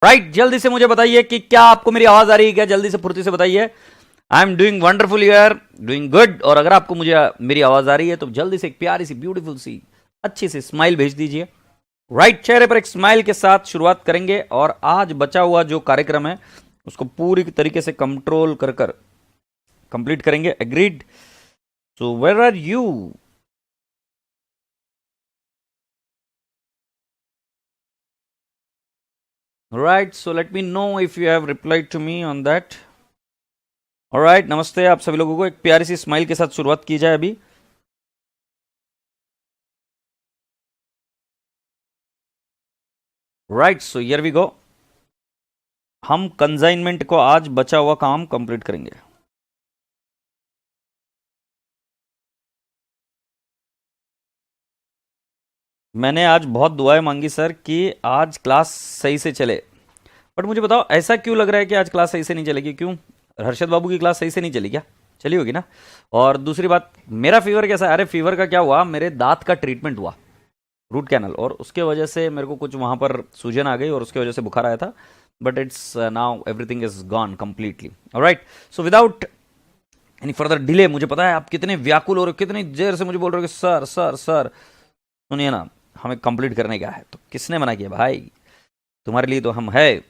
Right जल्दी से मुझे बताइए कि क्या आपको मेरी आवाज आ रही है क्या, जल्दी से फुर्ती से बताइए। I am doing wonderful, you are doing good. और अगर आपको मुझे मेरी आवाज आ रही है तो जल्दी से एक प्यारी सी ब्यूटीफुल सी अच्छी सी स्माइल भेज दीजिए। राइट चेहरे पर एक स्माइल के साथ शुरुआत करेंगे और आज बचा हुआ जो कार्यक्रम है उसको पूरी तरीके से कंट्रोल कर कर कंप्लीट करेंगे। Agreed. So where are you? Right so let me know if you have replied to me on that. Alright नमस्ते आप सभी लोगों को, एक प्यारी सी स्माइल के साथ शुरुआत की जाए अभी। Right so here we go. हम कंसाइनमेंट को आज बचा हुआ काम कंप्लीट करेंगे। मैंने आज बहुत दुआएं मांगी सर कि आज क्लास सही से चले, बट मुझे बताओ ऐसा क्यों लग रहा है कि आज क्लास सही से नहीं चलेगी? क्यों? हर्षद बाबू की क्लास सही से नहीं चली क्या? चली होगी ना। और दूसरी बात, मेरा फीवर कैसा है? अरे फीवर का क्या हुआ, मेरे दांत का ट्रीटमेंट हुआ, रूट कैनल, और उसके वजह से मेरे को कुछ वहां पर सूजन आ गई और उसके वजह से बुखार आया था। But it's now everything is gone completely. Alright so without any further delay, मुझे पता है आप कितने व्याकुल हो रहे हो, कितनी देर से मुझे बोल रहे हो कि सर सर सर सुनिए ना, हमें कंप्लीट करने का है। तो किसने मना किया भाई? तुम्हारे लिए तो हम है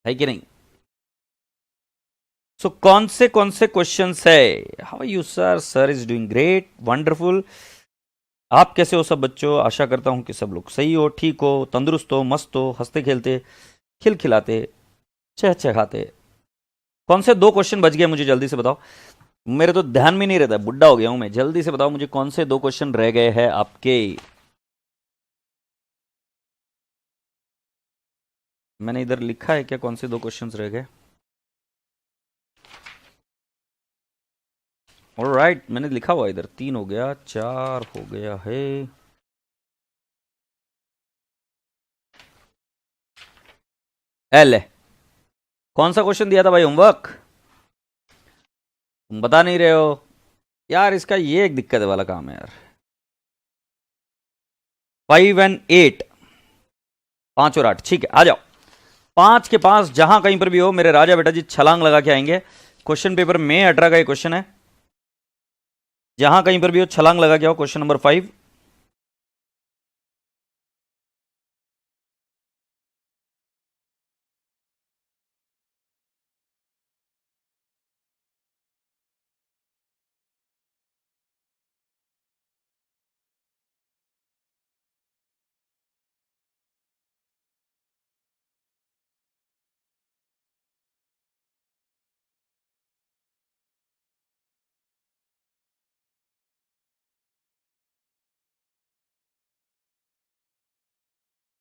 कि नहीं? सो कौन से क्वेश्चंस है? How are you sir? Sir is doing great, wonderful. आप कैसे हो सब बच्चों? आशा करता हूं कि सब लोग सही हो, ठीक हो, तंदुरुस्त हो, मस्त हो, हंसते खेलते खिलखिलाते चहचहाते। कौन से दो क्वेश्चन बच गए मुझे जल्दी से बताओ, मेरे तो ध्यान में नहीं रहता, बुढ़ा हो गया हूं मैं। जल्दी से बताओ मुझे कौन से दो क्वेश्चन रह गए हैं आपके। मैंने इधर लिखा है क्या कौन से दो क्वेश्चंस रह गए? ऑलराइट मैंने लिखा हुआ इधर, तीन हो गया, चार हो गया है। एल कौन सा क्वेश्चन दिया था भाई होमवर्क? तुम बता नहीं रहे हो यार, इसका ये एक दिक्कत वाला काम है यार। 5 और 8, 5 और 8, ठीक है आ जाओ। 5 के 5 जहां कहीं पर भी हो मेरे राजा बेटा जी छलांग लगा के आएंगे। क्वेश्चन पेपर में 18 का ये क्वेश्चन है, जहां कहीं पर भी हो छलांग लगा के आओ। Question number 5।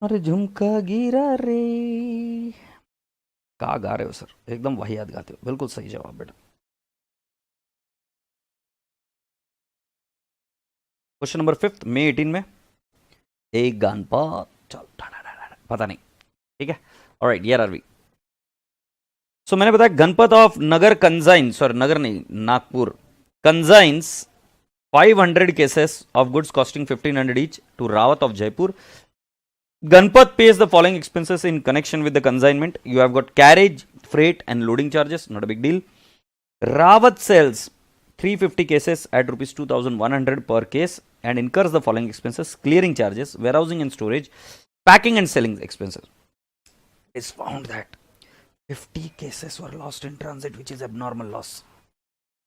अरे झुमका गिरा रे। कहा गा रहे हो सर? एकदम वाहियात गाते हो, बिल्कुल सही जवाब बेटा। क्वेश्चन नंबर 5 मई 18 में एक गणपत, चल पता नहीं, ठीक है। ऑलराइट यार आरवी। सो मैंने बताया Ganpat of Nagar conjoin, sorry नगर नहीं Nagpur, कंजाइन्स 500 cases of goods costing 1500 each to Rawat of Jaipur. Ganpat pays the following expenses in connection with the consignment. You have got carriage, freight, and loading charges, not a big deal. Rawat sells 350 cases at rupees 2100 per case and incurs the following expenses: clearing charges, warehousing and storage, packing and selling expenses. It's found that 50 cases were lost in transit, which is abnormal loss.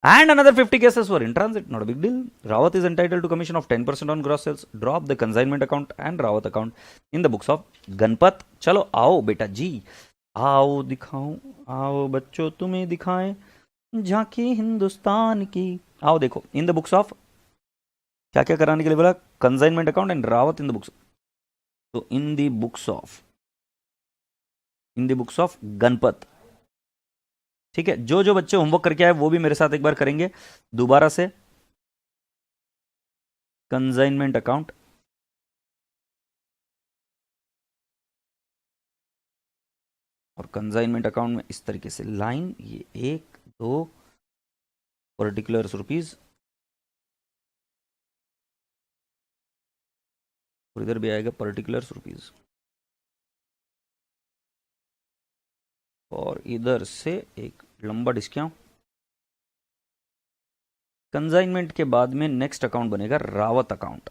And another 50 cases were in transit, not a big deal. Rawat is entitled to commission of 10% on gross sales. Drop the consignment account and Rawat account in the books of Ganpat. चलो आओ बेटा जी, आओ दिखाऊं, आओ बच्चों तुम्हें दिखाएं झांकी हिंदुस्तान की। आओ देखो इन द बुक्स ऑफ, क्या क्या कराने के लिए बोला? Consignment account and Rawat in the books. तो in the books of Ganpat, ठीक है। जो जो बच्चे होमवर्क करके आए वो भी मेरे साथ एक बार करेंगे दोबारा से। कंसाइनमेंट अकाउंट, और कंसाइनमेंट अकाउंट में इस तरीके से लाइन, ये 1 2 पर्टिकुलर्स रुपीज, और इधर भी आएगा पर्टिकुलर्स रुपीज। और इधर से एक लंबा डिस्काउंट। कंसाइनमेंट के बाद में नेक्स्ट अकाउंट बनेगा Rawat account.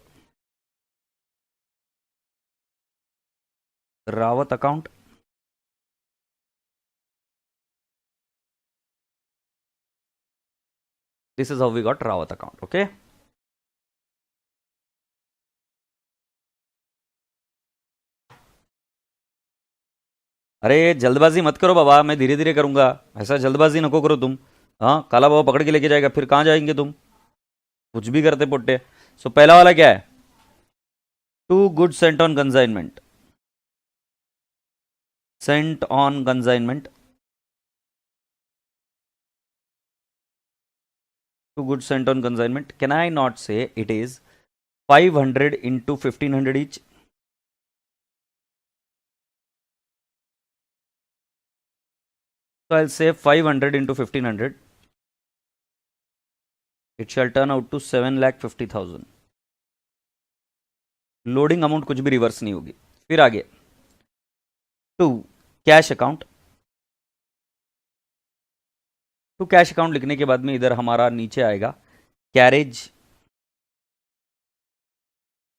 Rawat account, this is how we got Rawat account. Okay, अरे जल्दबाजी मत करो बाबा, मैं धीरे धीरे करूंगा, ऐसा जल्दबाजी नको करो तुम। हाँ, काला बाबा पकड़ के लेके जाएगा, फिर कहां जाएंगे तुम, कुछ भी करते पुट्टे। सो पहला वाला क्या है? To good sent on consignment, sent on consignment, to good sent on consignment. Can I not say it is 500 into 1500 each? So I'll say 500 into 1500. It shall turn out to 7,50,000. Loading amount कुछ भी reverse नहीं होगी। फिर आगे to cash account. To cash account लिखने के बाद में इधर हमारा नीचे आएगा कैरेज,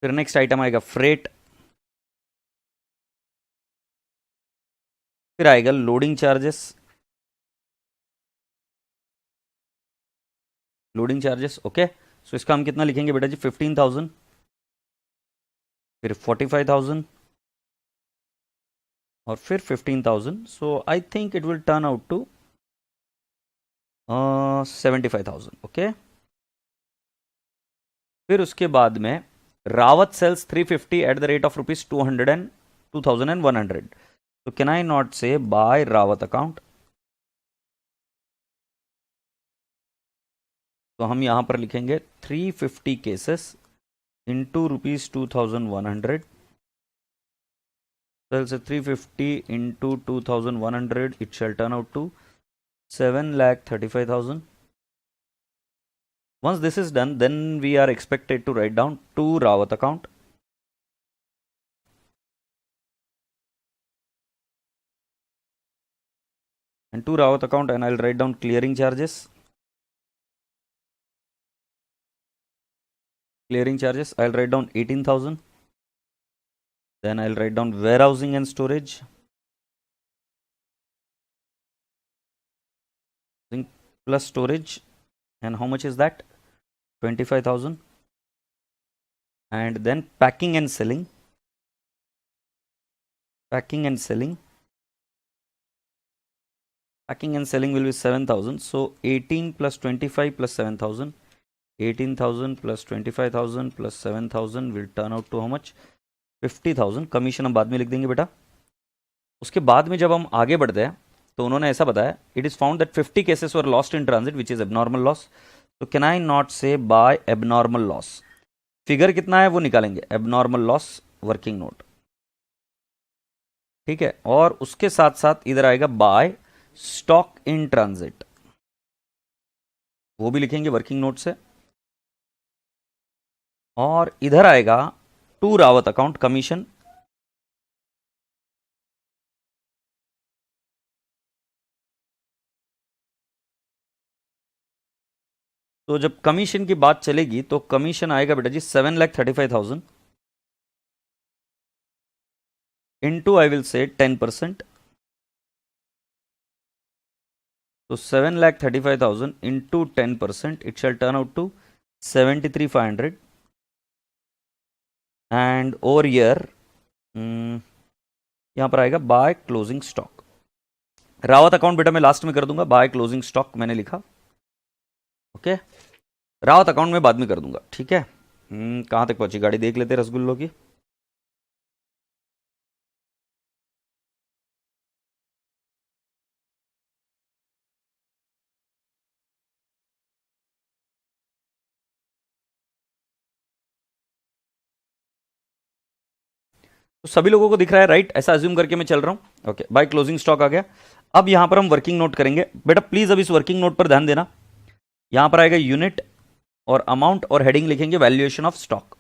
फिर नेक्स्ट आइटम आएगा फ्रेट, फिर आएगा loading charges, loading charges. Okay, so इसका हम कितना लिखेंगे बेटा जी? 15,000, फिर 45,000 और फिर 15,000। So I think it will turn out to 75,000। Okay, फिर उसके बाद में Rawat sells 350 at the rate of rupees 200 and 2,100। तो can I not say by Rawat account? तो हम यहां पर लिखेंगे 350 cases into rupees 2,100। Sells 350 into 2,100, it shall turn out to 7,35,000। Once this is done, then we are expected to write down to Rawat account. And to Rawat account, and I'll write down clearing charges. Clearing charges, I'll write down 18,000. Then I'll write down warehousing and storage. Plus storage. And how much is that? 25,000. And then packing and selling. Packing and selling. Packing and selling will be 7,000. So 18 plus 25 plus 7,000. 18,000 plus 25,000 plus 7,000 will turn out to how much? 50,000। Commission हम बाद में लिख देंगे बेटा। उसके बाद में जब हम आगे बढ़ते हैं तो उन्होंने ऐसा बताया, it is found that 50 cases were lost in transit which is abnormal loss. तो can I not say bye abnormal loss? Figure कितना है वो निकालेंगे, एबनॉर्मल लॉस वर्किंग नोट। ठीक है, और उसके साथ साथ इधर आएगा बाय स्टॉक इन ट्रांजिट, वो भी लिखेंगे वर्किंग नोट से। और इधर आएगा टू रावत अकाउंट कमीशन। तो जब कमीशन की बात चलेगी तो कमीशन आएगा बेटा जी 7,35,000 इंटू आई विल से 10%। तो 7,35,000 into 10%, it shall turn out to 73,500। And over here यहां पर आएगा by closing stock. Rawat account बेटा मैं लास्ट में कर दूंगा, बाय क्लोजिंग स्टॉक मैंने लिखा। ओके, रावत अकाउंट में बाद में कर दूंगा। ठीक है, कहां तक पहुंची गाड़ी देख लेते रसगुल्लों की। तो सभी लोगों को दिख रहा है राइट? ऐसा अज्यूम करके मैं चल रहा हूं। ओके, बाय क्लोजिंग स्टॉक आ गया। अब यहां पर हम वर्किंग नोट करेंगे बेटा, प्लीज अब इस वर्किंग नोट पर ध्यान देना। यहां पर आएगा यूनिट और अमाउंट और हेडिंग लिखेंगे वैल्यूएशन ऑफ स्टॉक।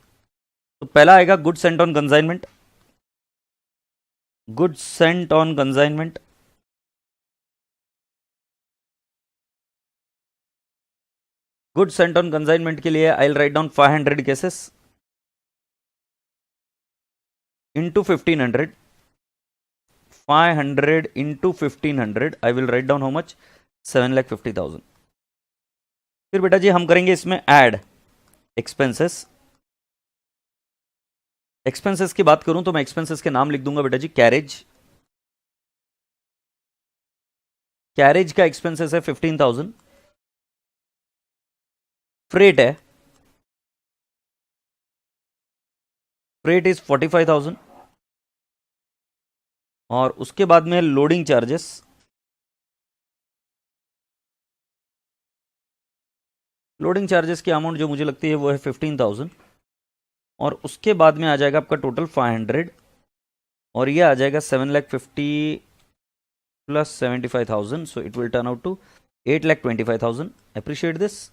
तो पहला आएगा good sent on consignment, good sent on consignment. Good sent on consignment के लिए आई will write down 500 cases into 1500. 500 into 1500 I will write down how much? 7,50,000. फिर बेटा जी हम करेंगे इसमें ऐड एक्सपेंसेस. एक्सपेंसेस की बात करूं तो मैं एक्सपेंसेस के नाम लिख दूंगा बेटा जी. कैरेज, कैरेज का एक्सपेंसेस है 15,000. फ्रेट है, फ्रेट इज 45,000. और उसके बाद में लोडिंग चार्जेस, लोडिंग चार्जेस की अमाउंट जो मुझे लगती है वो है 15,000. और उसके बाद में आ जाएगा आपका टोटल 500 और ये आ जाएगा 7,50,000 plus 75,000. So it will turn out to 8,25,000. Appreciate this.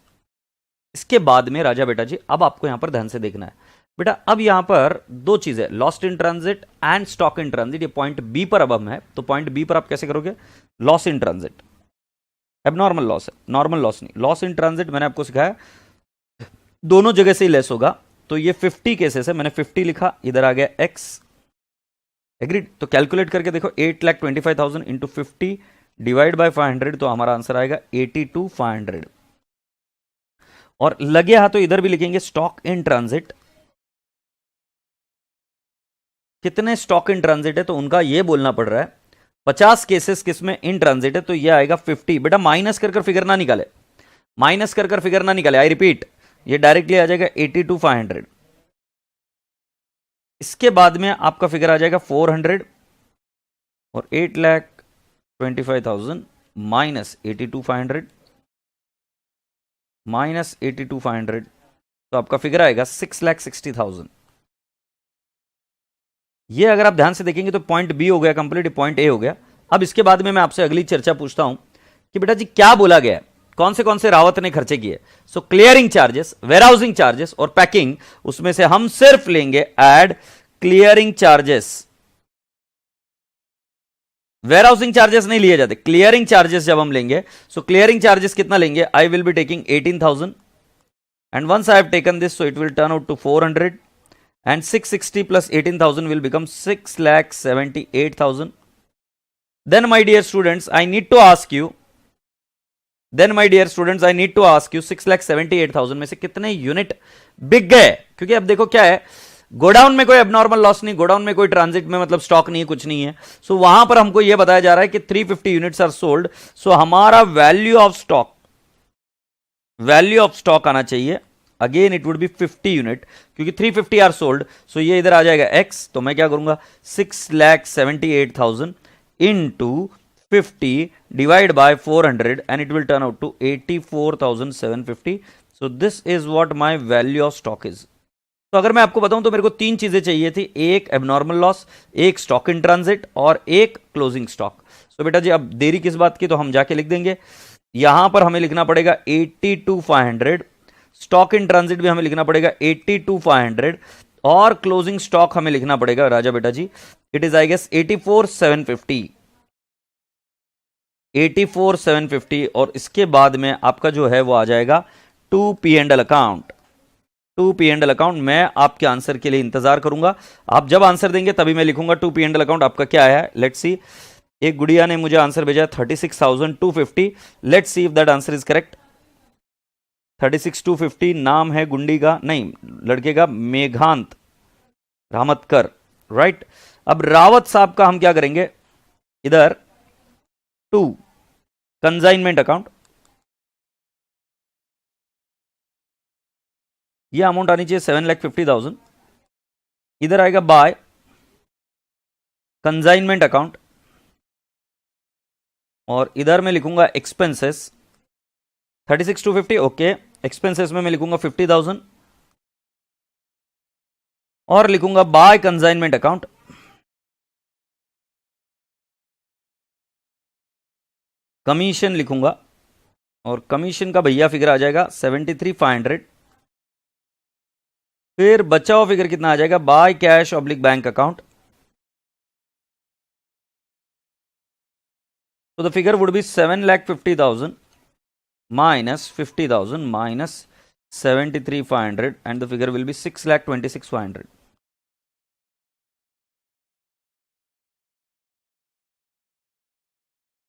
इसके बाद में राजा बेटा जी अब आपको यहां पर ध्यान से देखना है बेटा. अब यहां पर दो चीजें, lost in transit and stock in transit. ये पॉइंट बी पर अब हम है, तो पॉइंट बी पर आप कैसे करोगे? Loss in transit, abnormal loss है, नॉर्मल लॉस नहीं. लॉस इन ट्रांजिट मैंने आपको सिखाया दोनों जगह से ही लेस होगा. तो ये 50 केसेस है, मैंने 50 लिखा, इधर आ गया एक्स. एग्रीड. तो कैलकुलेट करके देखो 8,25,000 इंटू 50 डिवाइड बाय 500 तो हमारा आंसर आएगा 82,500. और लगे हाथों इधर भी लिखेंगे स्टॉक इन ट्रांजिट. कितने स्टॉक इन ट्रांजिट है तो उनका ये बोलना पड़ रहा है. 50 केसेस किसमें इन ट्रांजिट है तो ये आएगा 50. बेटा माइनस कर फिगर ना निकाले, माइनस कर फिगर ना निकाले. आई रिपीट, ये डायरेक्टली आ जाएगा 82,500. इसके बाद में आपका फिगर आ जाएगा 400 और 8,25,000 माइनस 82,500 माइनस 82,500 तो आपका फिगर आएगा 6,60,000. ये अगर आप ध्यान से देखेंगे तो पॉइंट बी हो गया कंप्लीट, पॉइंट ए हो गया. अब इसके बाद में मैं आपसे अगली चर्चा पूछता हूं कि बेटा जी क्या बोला गया है, कौन से रावत ने खर्चे किए. सो क्लियरिंग चार्जेस, वेयरहाउसिंग चार्जेस और पैकिंग, उसमें से हम सिर्फ लेंगे add clearing charges. Warehousing charges नहीं लिए जाते, क्लियरिंग चार्जेस जब हम लेंगे. सो क्लियरिंग चार्जेस कितना लेंगे? I will be taking 18,000 and once I have taken this so it will turn out to 400 and 660 plus 18,000 will become 6,78,000. Then my dear students I need to ask you, 6,78,000 में से कितने unit बिक गए? क्योंकि अब देखो क्या है, गोडाउन में कोई एबनॉर्मल लॉस नहीं, गोडाउन में कोई ट्रांजिट में मतलब स्टॉक नहीं है, कुछ नहीं है. सो वहां पर हमको यह बताया जा रहा है कि 350 यूनिट्स आर सोल्ड. सो हमारा वैल्यू ऑफ स्टॉक आना चाहिए. Again it would be 50 unit क्योंकि 350 आर सोल्ड. सो ये इधर आ जाएगा x. तो मैं क्या करूंगा 6,78,000 into 50 divide by 400 and it will turn out to 84,750. So this is what my value of stock is. तो अगर मैं आपको बताऊं तो मेरे को तीन चीजें चाहिए थी, एक एबनॉर्मल लॉस, एक स्टॉक इन ट्रांजिट और एक क्लोजिंग स्टॉक. सो बेटा जी अब देरी किस बात की, तो हम जाके लिख देंगे. यहां पर हमें लिखना पड़ेगा 82,500. स्टॉक इन ट्रांजिट भी हमें लिखना पड़ेगा 82,500 और क्लोजिंग स्टॉक हमें लिखना पड़ेगा राजा बेटा जी, इट इज आई गेस 84,750. 84,750 और इसके बाद में आपका जो है वो आ जाएगा 2 P&L अकाउंट. 2 P&L account. मैं आपके आंसर के लिए इंतजार करूंगा. आप जब आंसर देंगे तभी मैं लिखूंगा 2 P&L अकाउंट आपका क्या है. Let's see. एक गुड़िया ने मुझे आंसर भेजा 36,250. Let's see if that answer is correct. 36,250 नाम है गुंडी का, नहीं लड़के का, मेघांत रामतकर. राइट. अब रावत साहब का हम क्या करेंगे, इधर 2 कंसाइनमेंट अकाउंट. ये अमाउंट आनी चाहिए 7,50,000. इधर आएगा बाय कंसाइनमेंट अकाउंट और इधर मैं लिखूंगा एक्सपेंसेस 36,250. ओके. एक्सपेंसेस में मैं लिखूंगा 50,000 और लिखूंगा बाय कंसाइनमेंट अकाउंट. कमीशन लिखूंगा और कमीशन का भैया फिगर आ जाएगा 73,500. फिर बचा हुआ फिगर कितना आ जाएगा, by cash oblique bank account. तो the figure would be 7,50,000 minus 50,000 minus 73,500 and the figure will be 6,26,500.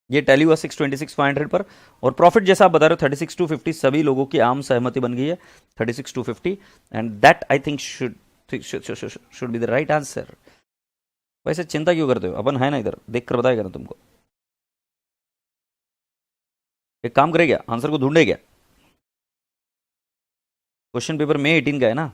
ये टैली हुआ 626,500 पर और प्रॉफिट जैसा आप बता रहे हो 36,250 सभी लोगों की आम सहमति बन गई है 36,250 and that I think should be the right answer. वैसे चिंता क्यों करते हो, अपन है ना इधर, देख कर बताएगा ना तुमको। एक काम करेगा, आंसर को ढूंढे क्या, क्वेश्चन पेपर में 18 का है ना।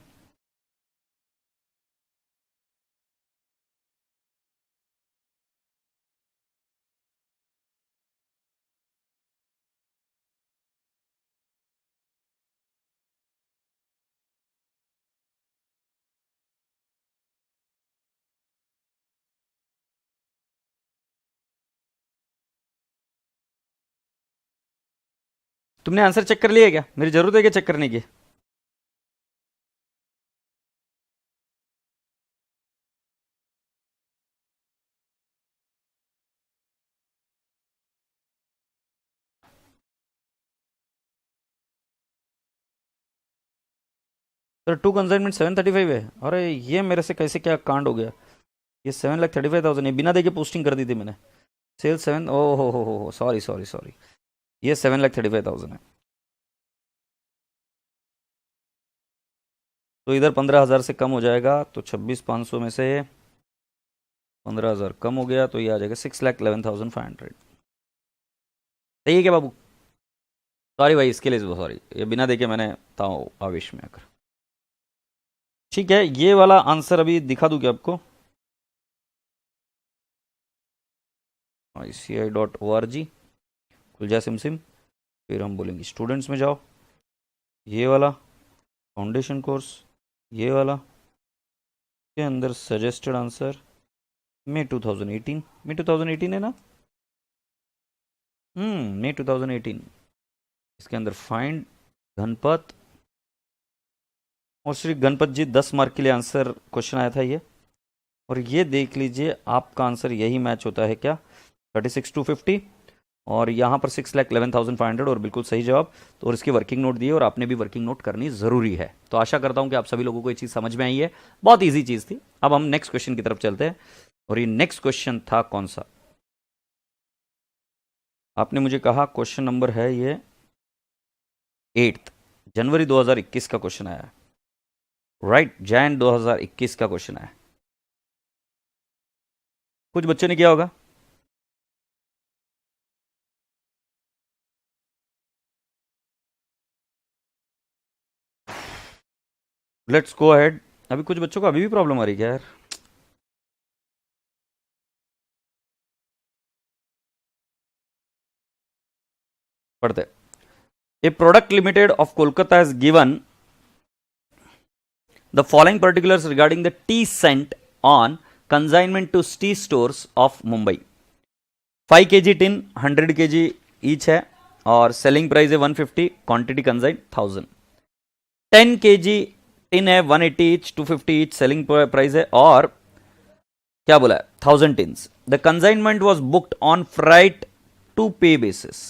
तुमने आंसर चेक कर लिया क्या, मेरी जरूरत है क्या चेक करने की। सर टू कंसाइनमेंट 735 है, अरे ये मेरे से कैसे क्या कांड हो गया, ये 7,35,000 है, बिना देखे पोस्टिंग कर दी थी मैंने। सेल 7, ओ हो सॉरी सॉरी सॉरी, ये 7,35,000 है। तो इधर 15,000 से कम हो जाएगा, तो 26,500 में से 15,000 कम हो गया, तो ये आ जाएगा 6,11,500। सही है क्या बाबू। सॉरी भाई इसके लिए सॉरी, ये बिना देखे मैंने था आवेश में आकर। ठीक है, ये वाला आंसर अभी दिखा दूं क्या आपको, ICI.org खुल जाए सिम, फिर हम बोलेंगे स्टूडेंट्स में जाओ, ये वाला फाउंडेशन कोर्स, ये वाला के अंदर सजेस्टेड आंसर मई 2018 है ना, मई 2018, इसके अंदर फाइंड गणपत और श्री गणपत जी 10 मार्क के लिए आंसर क्वेश्चन आया था ये, और ये देख लीजिए आपका आंसर यही मैच होता है क्या, 36,250 और यहाँ पर 6,11,500 और बिल्कुल सही जवाब। तो और इसकी वर्किंग नोट दिए और आपने भी वर्किंग नोट करनी ज़रूरी है। तो आशा करता हूँ कि आप सभी लोगों को ये चीज़ समझ में आई है, बहुत ईजी चीज़ थी। अब हम नेक्स्ट क्वेश्चन की तरफ चलते हैं, और ये नेक्स्ट क्वेश्चन था कौन सा, आपने मुझे कहा क्वेश्चन नंबर है ये 8 जनवरी 2021 का क्वेश्चन आया है, राइट, जैन 2021 का क्वेश्चन आया। कुछ बच्चों ने किया होगा, लेट्स गो अहेड। अभी कुछ बच्चों को अभी भी प्रॉब्लम आ रही है यार, पढ़ते। A product limited of Kolkata has given the following particulars regarding the tea sent on consignment to tea stores of Mumbai. 5 kg tin 100 kg each है और सेलिंग प्राइस है 150, क्वांटिटी कंसाइन 1000। 10 kg टिन है 180 each, 250 each selling price है, और क्या बोला है 1000 tins. The consignment was booked on freight to pay basis.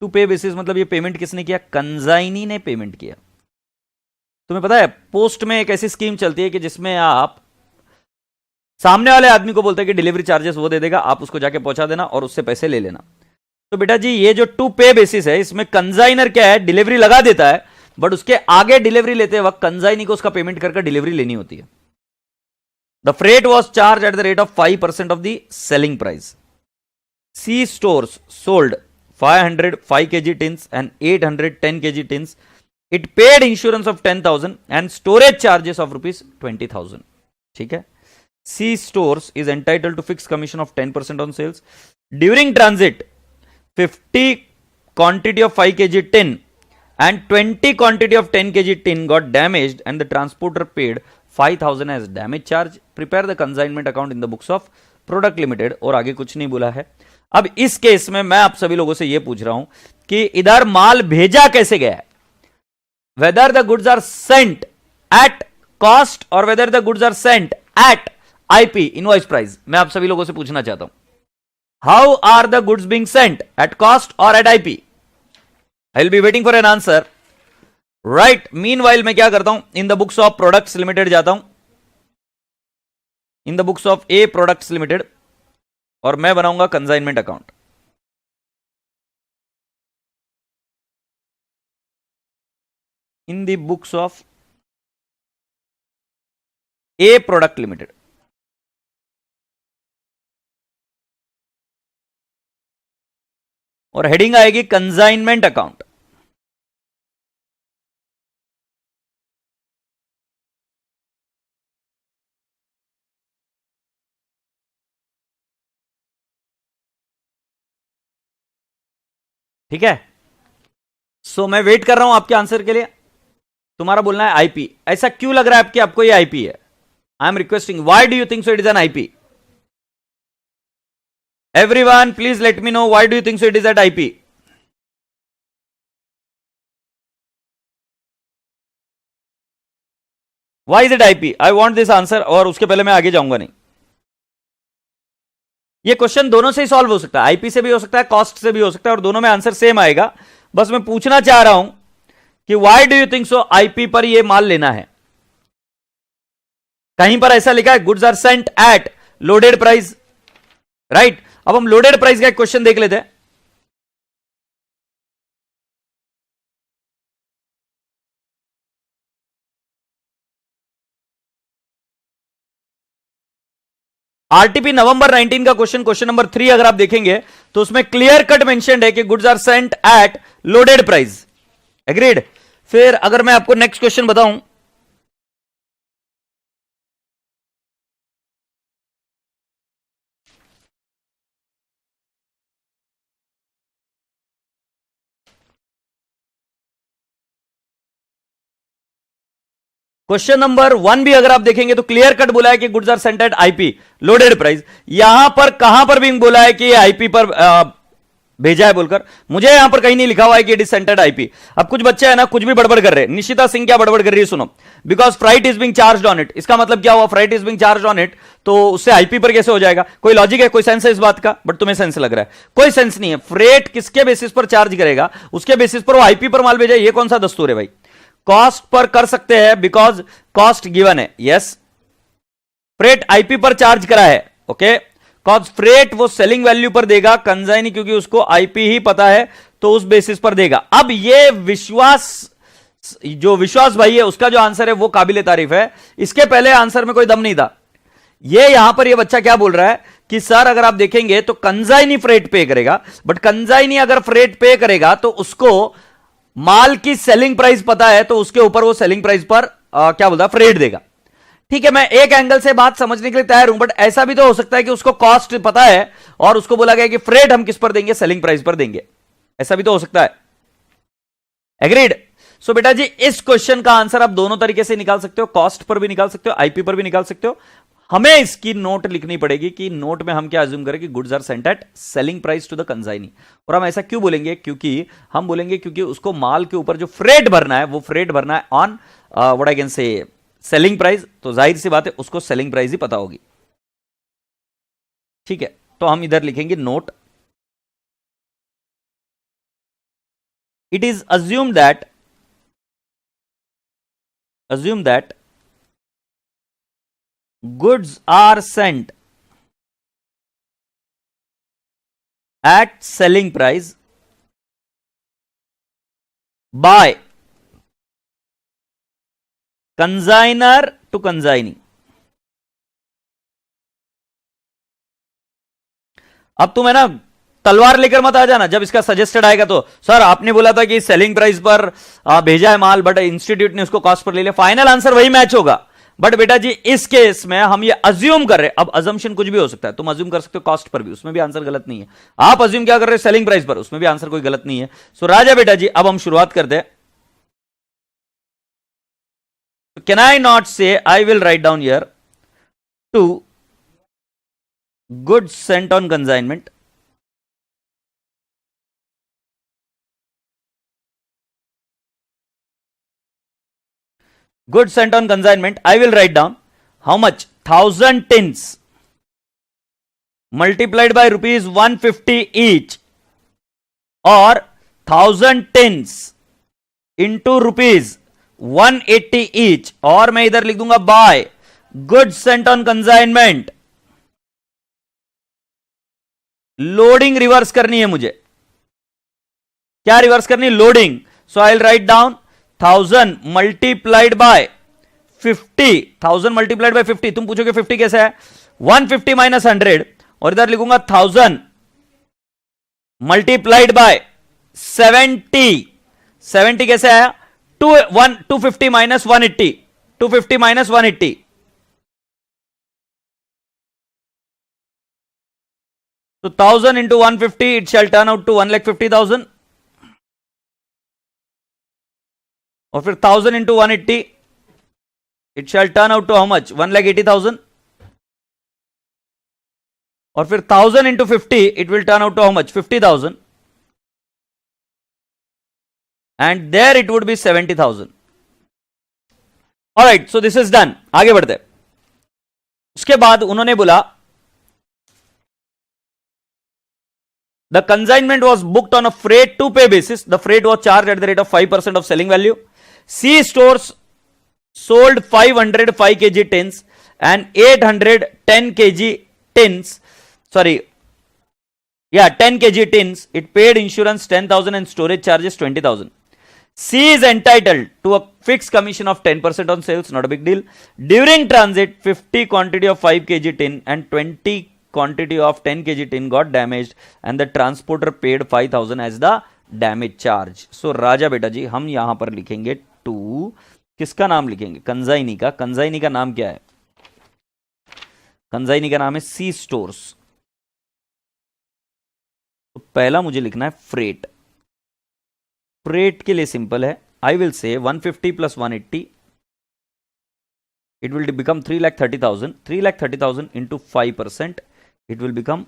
To pay basis मतलब ये पेमेंट किसने किया, कंसाइनी ने पेमेंट किया। तुम्हें पता है पोस्ट में एक ऐसी स्कीम चलती है कि जिसमें आप सामने वाले आदमी को बोलते हैं कि डिलीवरी चार्जेस वो दे देगा, आप उसको जाके पहुंचा देना और उससे पैसे ले लेना। तो बेटा जी ये जो टू पे बेसिस है, इसमें कंसाइनर क्या है, डिलीवरी लगा देता है, बट उसके आगे डिलीवरी लेते वक्त कंसाइनी को उसका पेमेंट करके डिलीवरी लेनी होती है। The freight was charge at the rate of 5% of the selling price. C stores sold 500 5 kg tins and 800 10 kg tins. It paid insurance of 10,000 and storage charges of rupees 20,000. ठीक है, C stores is entitled to fixed commission of 10% on sales. During transit, 50 quantity of 5 kg tin and 20 quantity of 10 kg tin got damaged and the transporter paid 5,000 as damage charge. Prepare the consignment account in the books of Product Limited. और आगे कुछ नहीं बोला है। अब इस case में मैं आप सभी लोगों से यह पूछ रहा हूं कि इधर माल भेजा कैसे गया है, whether the goods are sent at cost or whether the goods are sent at IP invoice price। मैं आप सभी लोगों से पूछना चाहता हूं, how are the goods being sent at cost or at IP। I will be waiting for an answer. Right, meanwhile मैं क्या करता हूं, इन the books of products limited जाता हूं, इन the books of A products limited, और मैं बनाऊंगा consignment account. In the books of A product limited. और हेडिंग आएगी कंसाइनमेंट अकाउंट. ठीक है. सो मैं वेट कर रहा हूं आपके आंसर के लिए. तुम्हारा बोलना है आईपी. ऐसा क्यों लग रहा है आपकी आपको ये आईपी है? I am requesting, why do you think so it is an IP? Everyone please let me know, why do you think so it is at IP? Why is it IP? I want this answer. और उसके पहले मैं आगे जाऊंगा नहीं. ये question दोनों से ही सॉल्व हो सकता है, आईपी से भी हो सकता है, कॉस्ट से भी हो सकता है, और दोनों में आंसर सेम आएगा. बस मैं पूछना चाह रहा हूं कि why do you think so IP पर ये माल लेना है. कहीं पर ऐसा लिखा है goods are sent at loaded price. Right, अब हम लोडेड प्राइस का एक क्वेश्चन देख लेते हैं. आरटीपी नवंबर 19 का क्वेश्चन नंबर 3 अगर आप देखेंगे तो उसमें क्लियर कट मेंशन्ड है कि goods are sent at loaded price. Agreed. फिर अगर मैं आपको नेक्स्ट क्वेश्चन बताऊं, क्वेश्चन नंबर 1 भी अगर आप देखेंगे तो क्लियर कट बोला है कि goods are sent at IP loaded price. यहां पर कहां पर भी बोला है कि आईपी पर भेजा है बोलकर, मुझे यहां पर कहीं नहीं लिखा हुआ है कि it is sent at IP. अब कुछ बच्चे हैं ना कुछ भी बड़बड़ कर रहे हैं. निशिता सिंह क्या बड़बड़ कर रही है सुनो. Because freight is being charge on it. इसका मतलब क्या हुआ? Freight is being charge on it, तो उससे आईपी पर कैसे हो जाएगा? कोई लॉजिक है, कोई सेंस है इस बात का? बट तुम्हें सेंस लग रहा है. कोई सेंस नहीं है. फ्रेट किसके बेसिस पर चार्ज करेगा? उसके बेसिस पर वो आईपी पर माल भेजा. ये कौन सा दस्तूर है भाई? कॉस्ट पर कर सकते हैं बिकॉज कॉस्ट गिवन है. यस, फ्रेट आईपी पर चार्ज करा है. ओके, कॉज फ्रेट वो सेलिंग वैल्यू पर देगा, कंजाइनी क्योंकि उसको आईपी ही पता है तो उस बेसिस पर देगा. अब ये विश्वास, जो विश्वास भाई है उसका जो आंसर है वो काबिले तारीफ है. इसके पहले आंसर में कोई दम नहीं था. ये यहां पर ये बच्चा क्या बोल रहा है कि सर अगर आप देखेंगे तो कंजाइनी फ्रेट पे करेगा, बट कंजाइनी अगर फ्रेट पे करेगा तो उसको माल की सेलिंग प्राइस पता है तो उसके ऊपर वो सेलिंग प्राइस पर क्या बोलता है, फ्रेट देगा. ठीक है, मैं एक एंगल से बात समझने के लिए तैयार हूं, बट ऐसा भी तो हो सकता है कि उसको कॉस्ट पता है और उसको बोला गया कि फ्रेट हम किस पर देंगे? सेलिंग प्राइस पर देंगे. ऐसा भी तो हो सकता है. एग्रीड. सो बेटा जी इस क्वेश्चन का आंसर आप दोनों तरीके से निकाल सकते हो, कॉस्ट पर भी निकाल सकते हो, आईपी पर भी निकाल सकते हो. हमें इसकी नोट लिखनी पड़ेगी कि नोट में हम क्या अज्यूम करें कि goods are sent at selling price to the consignee. और हम ऐसा क्यों बोलेंगे? क्योंकि हम बोलेंगे क्योंकि उसको माल के ऊपर जो फ्रेट भरना है वो फ्रेट भरना है on what I can say selling price. तो जाहिर सी बात है उसको सेलिंग प्राइस ही पता होगी. ठीक है, तो हम इधर लिखेंगे note. It is assume that goods are sent at selling price by consignor to consignee. अब तुम है ना तलवार लेकर मत आ जाना जब इसका सजेस्टेड आएगा तो. सर आपने बोला था कि सेलिंग प्राइस पर भेजा है माल बट इंस्टीट्यूट ने उसको कॉस्ट पर ले लिया. फाइनल आंसर वही मैच होगा. बट बेटा जी इस केस में हम ये अज्यूम कर रहे हैं. अब अजम्पशन कुछ भी हो सकता है. तुम अज्यूम कर सकते हो कॉस्ट पर भी, उसमें भी आंसर गलत नहीं है. आप अज्यूम क्या कर रहे हो? सेलिंग प्राइस पर, उसमें भी आंसर कोई गलत नहीं है. सो राजा बेटा जी अब हम शुरुआत करते हैं. Can I not say I will write down here to goods sent on consignment goods sent on consignment, I will write down how much? 1000 tins multiplied by rupees 150 each, or 1000 tins into rupees 180 each, और मैं इधर लिख दूंगा by goods sent on consignment. Loading reverse करनी है मुझे. क्या reverse करनी? Loading. So I will write down 1000 multiplied by 50. 1000 multiplied by 50. तुम पूछोगे 50 कैसे है? 150 माइनस 100, और इधर लिखूंगा 1000 मल्टीप्लाइड बाय 70. 70 कैसे आया? 250 minus 180. 250 minus 180. So 1000 into 150, it shall turn out to 1,50,000. और फिर 1000 into 180, it shall turn out to how much? 1,80,000. और फिर 1000 into 50, it will turn out to how much? 50,000. And there it would be 70,000. Alright, so this is done. आगे बढ़ते. उसके बाद उन्होंने बोला the consignment was booked on a freight to pay basis. The freight was charged at the rate of 5% of selling value. C stores sold 505 kg tins and 810 kg tins. 10 kg tins. It paid insurance 10,000 and storage charges 20,000. C is entitled to a fixed commission of 10% on sales, not a big deal. During transit, 50 quantity of 5 kg tin and 20 quantity of 10 kg tin got damaged and the transporter paid 5,000 as the damage charge. So राजा बेटा जी हम यहां पर लिखेंगे to, किसका नाम लिखेंगे? Consignee का. Consignee का नाम क्या है? कंजाइनी का नाम है सी स्टोर्स. तो पहला मुझे लिखना है फ्रेट. फ्रेट के लिए सिंपल है. आई विल से 150 plus 180, it will become 3,30,000. 3,30,000 into 5%, it will become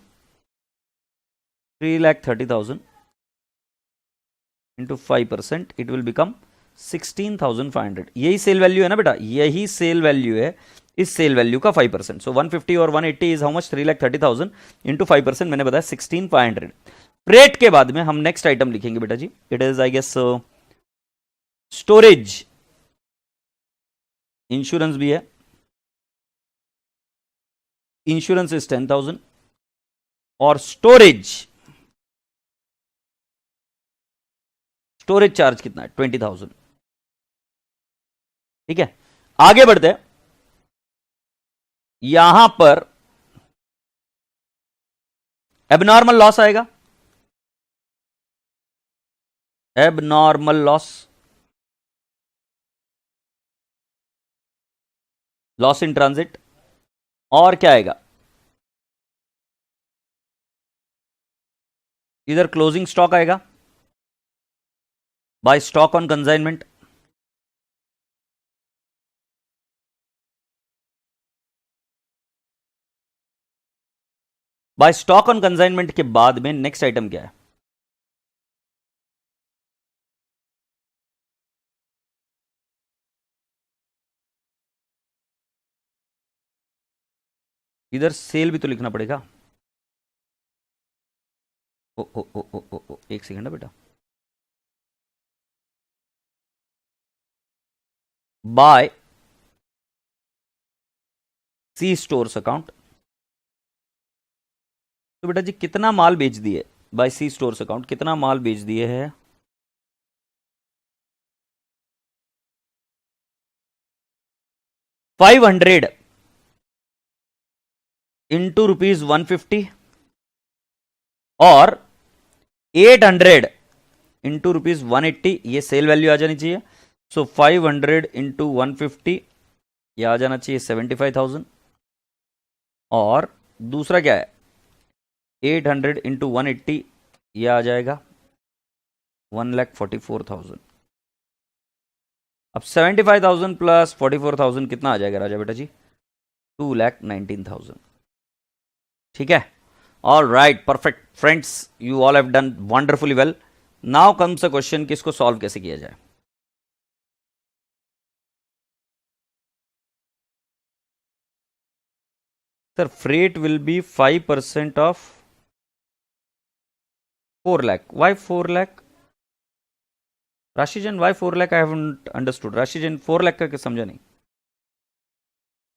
3,30,000 into 5%, it will become 16,500. यही सेल वैल्यू है ना बेटा? यही सेल वैल्यू है. इस सेल वैल्यू का 5%. सो 150 और 180 इज हाउ मच? 3,30,000 इंटू 5%, मैंने बताया 16,500. फ्रेट के बाद में हम नेक्स्ट आइटम लिखेंगे बेटा जी. It is I guess storage. Insurance भी है. इंश्योरेंस इज 10,000 और स्टोरेज चार्ज कितना है? 20,000. ठीक है, आगे बढ़ते हैं. यहां पर एबनॉर्मल लॉस आएगा. Abnormal loss, loss in transit, और क्या आएगा? इधर क्लोजिंग स्टॉक आएगा by stock on consignment. By stock on consignment के बाद में नेक्स्ट आइटम क्या है? इधर सेल भी तो लिखना पड़ेगा. ओ ओ ओ ओ ओ, ओ एक सेकंड है बेटा. बाय सी स्टोर्स अकाउंट. तो बेटा जी कितना माल बेच दिए? बाय सी स्टोर्स अकाउंट कितना माल बेच दिए है? $500 इंटू रुपीज 150 और 800 इंटू रुपीज 180. ये सेल वैल्यू आ जानी चाहिए. सो 500 इंटू 150 ये आ जाना चाहिए 75,000. और दूसरा क्या है? 800 इंटू 180 ये आ जाएगा 1,44,000. अब 75,000 प्लस 44,000 कितना आ जाएगा राजा बेटा जी? 2,19,000. ठीक है, all right, perfect friends, you all have done wonderfully well. Now comes a question कि इसको सॉल्व कैसे किया जाए. Sir freight will be 5% of 4 lakh. Why 4 lakh? Rashi Jain why 4 lakh, I haven't understood. Rashi Jain 4 lakh का समझा नहीं।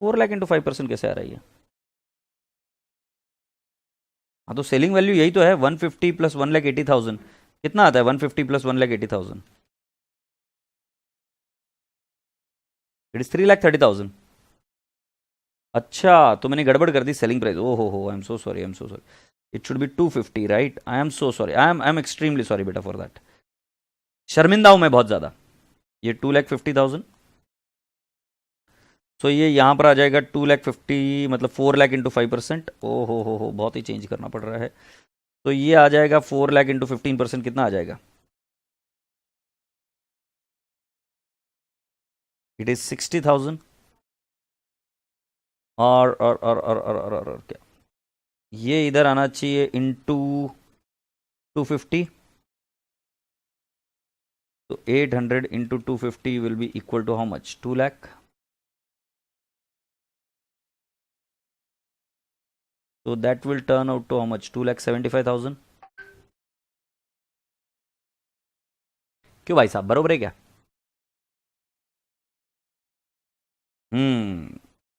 4 लाख इंटू 5% कैसे आ रही है? हाँ तो सेलिंग वैल्यू यही तो है, 150 प्लस 1,80,000 कितना आता है? 150 प्लस 1,80,000 इट इज 3,30,000। अच्छा तो मैंने गड़बड़ कर दी सेलिंग प्राइस। ओ हो, I am so sorry, I am so sorry. It should be 250, right? I am so sorry, I am extremely sorry बेटा फॉर दैट। शर्मिंदा हूं मैं बहुत ज्यादा। ये 2,50,000, सो ये यहां पर आ जाएगा 2,50,000, मतलब 4 लाख इंटू 5%। ओ हो, बहुत ही चेंज करना पड़ रहा है। तो ये आ जाएगा 4 लाख इंटू 15%, कितना आ जाएगा? It is 60,000। और क्या, ये इधर आना चाहिए इंटू 250। तो 800 into 250 will be equal to how much? 2 lakh. तो that will turn out to how much? 2,75,000। क्यों भाई साहब, बरोबर है क्या?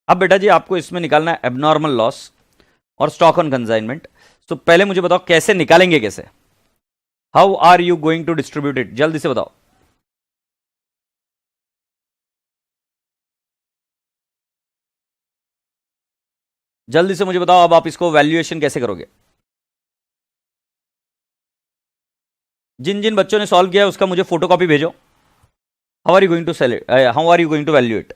अब बेटा जी आपको इसमें निकालना है एबनॉर्मल लॉस और स्टॉक ऑन कंसाइनमेंट। तो पहले मुझे बताओ कैसे निकालेंगे, कैसे? How are you going to distribute it? जल्दी से बताओ। जल्दी से मुझे बताओ, अब आप इसको वैल्यूएशन कैसे करोगे? जिन जिन बच्चों ने सॉल्व किया है उसका मुझे फोटोकॉपी भेजो। How are you going to sell it? How are you going to value it?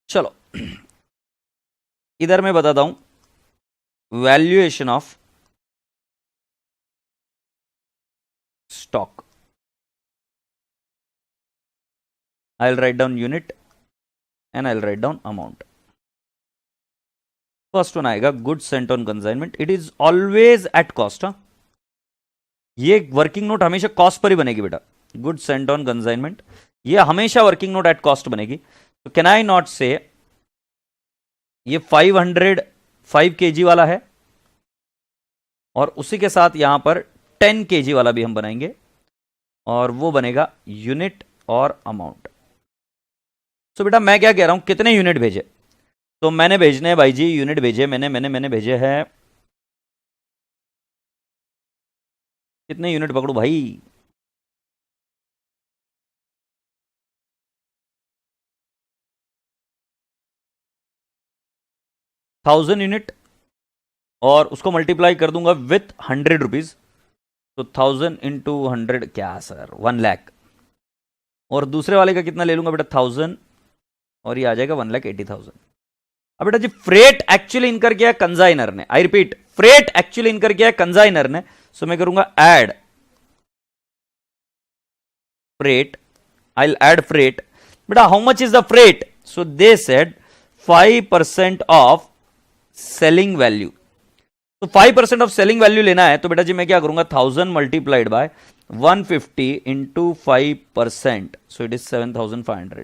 चलो इधर मैं बताता हूं valuation of stock. I will write down unit and I will write down amount. First one आएगा good sent on consignment. It is always at cost. ये working note हमेशा cost पर ही बनेगी बेटा। गुड सेंट ऑन कंसाइनमेंट ये हमेशा working note at cost बनेगी। तो कैन आई नॉट से ये 505 kg वाला है और उसी के साथ यहां पर 10 kg वाला भी हम बनाएंगे और वो बनेगा यूनिट और अमाउंट। सो बेटा मैं क्या कह रहा हूं, कितने यूनिट भेजे? तो मैंने भेजने हैं भाई जी, यूनिट भेजे मैंने भेजे हैं। कितने यूनिट पकड़ू भाई? थाउजेंड यूनिट और उसको मल्टीप्लाई कर दूंगा विथ 100 रुपीज। तो 1000 इंटू 100 क्या सर? 1 लाख। और दूसरे वाले का कितना ले लूंगा बेटा? 1000 और ये आ जाएगा 1,80,000। अब बेटा जी फ्रेट एक्चुअली इनकर किया है कंजाइनर ने। आई रिपीट, फ्रेट एक्चुअली इनकर किया है कंजाइनर ने। सो मैं करूंगा add freight. I will add freight. बेटा how much is the freight? So they said 5% of selling value. तो 5% ऑफ सेलिंग वैल्यू लेना है तो बेटा जी मैं क्या करूंगा? 1000 multiplied bye 150 into 5%। So it is 7,500।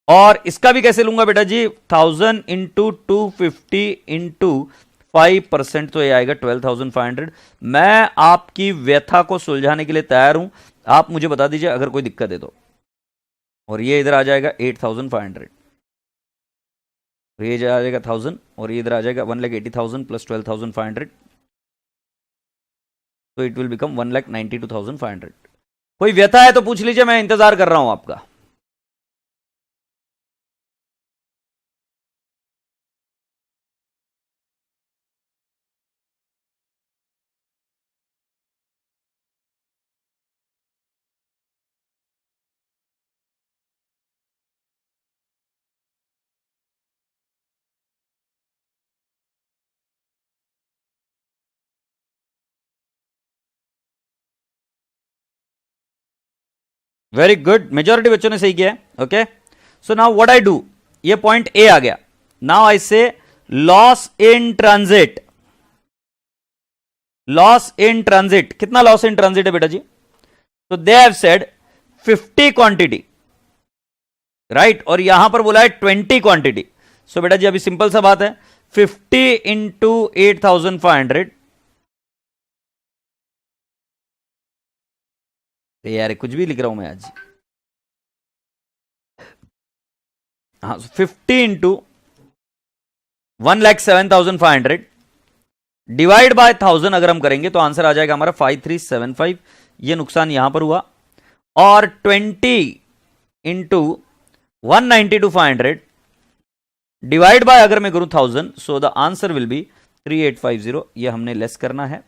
और इसका भी कैसे लूंगा बेटा जी? 1000 इंटू 250 इंटू 5%, तो ये आएगा 12,500। मैं आपकी व्यथा को सुलझाने के लिए तैयार हूं, आप मुझे बता दीजिए अगर कोई दिक्कत है तो। और ये इधर आ जाएगा 8,500, ये आ जाएगा 1000 और ये इधर आ जाएगा 1,80,000 प्लस 12,500। तो इट विल बिकम 1,92,500। कोई व्यथा है तो पूछ लीजिए, मैं इंतजार कर रहा हूं आपका। वेरी गुड, मेजोरिटी बच्चों ने सही किया है। Okay, so now what I do, ये पॉइंट ए आ गया। नाउ आई से loss in transit. Loss in transit, कितना लॉस इन ट्रांजिट है बेटा जी? तो they have said 50 quantity, right, और यहां पर बोला है 20 क्वांटिटी। सो बेटा जी अभी सिंपल सा बात है, 50 इंटू 8500, यार कुछ भी लिख रहा हूं मैं आज। हाँ, 50 इंटू 1,07,500 डिवाइड बाय 1000 अगर हम करेंगे तो आंसर आ जाएगा हमारा 5375। ये नुकसान यहां पर हुआ। और 20 इंटू 192,500 डिवाइड बाय अगर मैं करूं 1000, so the answer will be 3850। ये हमने लेस करना है,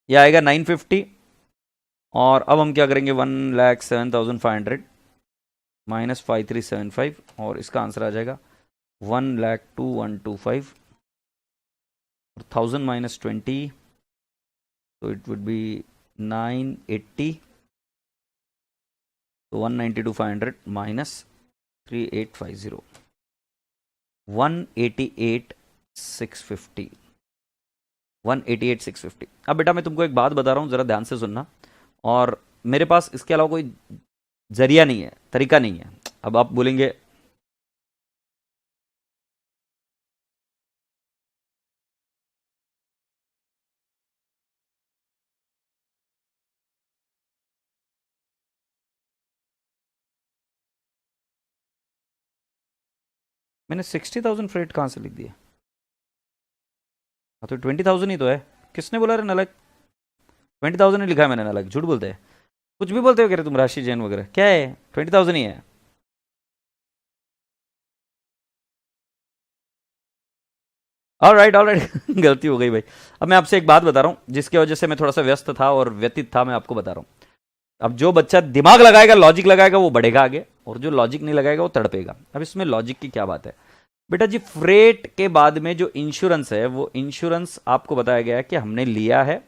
ये आएगा 950। और अब हम क्या करेंगे, 1,07,500 माइनस 5375, और इसका आंसर आ जाएगा 1,02,125, और 1000 माइनस 20, तो इट वुड बी 980। तो 192,500 माइनस 3850, 188,650, 188,650। अब बेटा मैं तुमको एक बात बता रहा हूं, जरा ध्यान से सुनना, और मेरे पास इसके अलावा कोई जरिया नहीं है, तरीका नहीं है। अब आप बोलेंगे मैंने 60,000 फ्रेट कहां से लिख दिया? हाँ तो 20,000 ही तो है। किसने बोला रे नालायक? 20,000 ही लिखा है मैंने, नालायक झूठ बोलते हैं, कुछ भी बोलते हो कह रहे तुम, राशि जैन वगैरह, क्या है 20,000 ही है। ऑलराइट ऑलराइट गलती हो गई भाई। अब मैं आपसे एक बात बता रहा हूं, जिसकी वजह से मैं थोड़ा सा व्यस्त था और व्यतीत था, मैं आपको बता रहा हूं। अब जो बच्चा दिमाग लगाएगा, लॉजिक लगाएगा, वो बढ़ेगा आगे, और जो लॉजिक नहीं लगाएगा वो तड़पेगा। अब इसमें लॉजिक की क्या बात है बेटा जी? फ्रेट के बाद में जो इंश्योरेंस है, वो इंश्योरेंस आपको बताया गया है कि हमने लिया है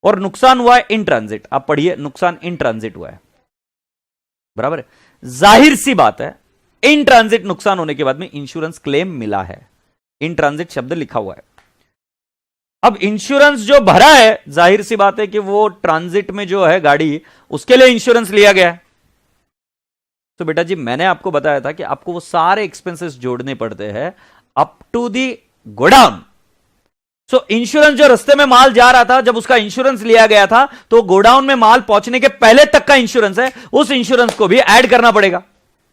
और नुकसान हुआ है इन ट्रांजिट। आप पढ़िए, नुकसान इन ट्रांजिट हुआ है, बराबर है। जाहिर सी बात है, इन ट्रांजिट नुकसान होने के बाद में इंश्योरेंस क्लेम मिला है, इन ट्रांजिट शब्द लिखा हुआ है। अब इंश्योरेंस जो भरा है, जाहिर सी बात है कि वो ट्रांजिट में जो है गाड़ी, उसके लिए इंश्योरेंस लिया गया है। तो बेटा जी मैंने आपको बताया था कि आपको वो सारे एक्सपेंसेस जोड़ने पड़ते हैं up to the godown. So insurance जो रास्ते में माल जा रहा था, जब उसका इंश्योरेंस लिया गया था, तो गोडाउन में माल पहुंचने के पहले तक का इंश्योरेंस है, उस इंश्योरेंस को भी ऐड करना पड़ेगा।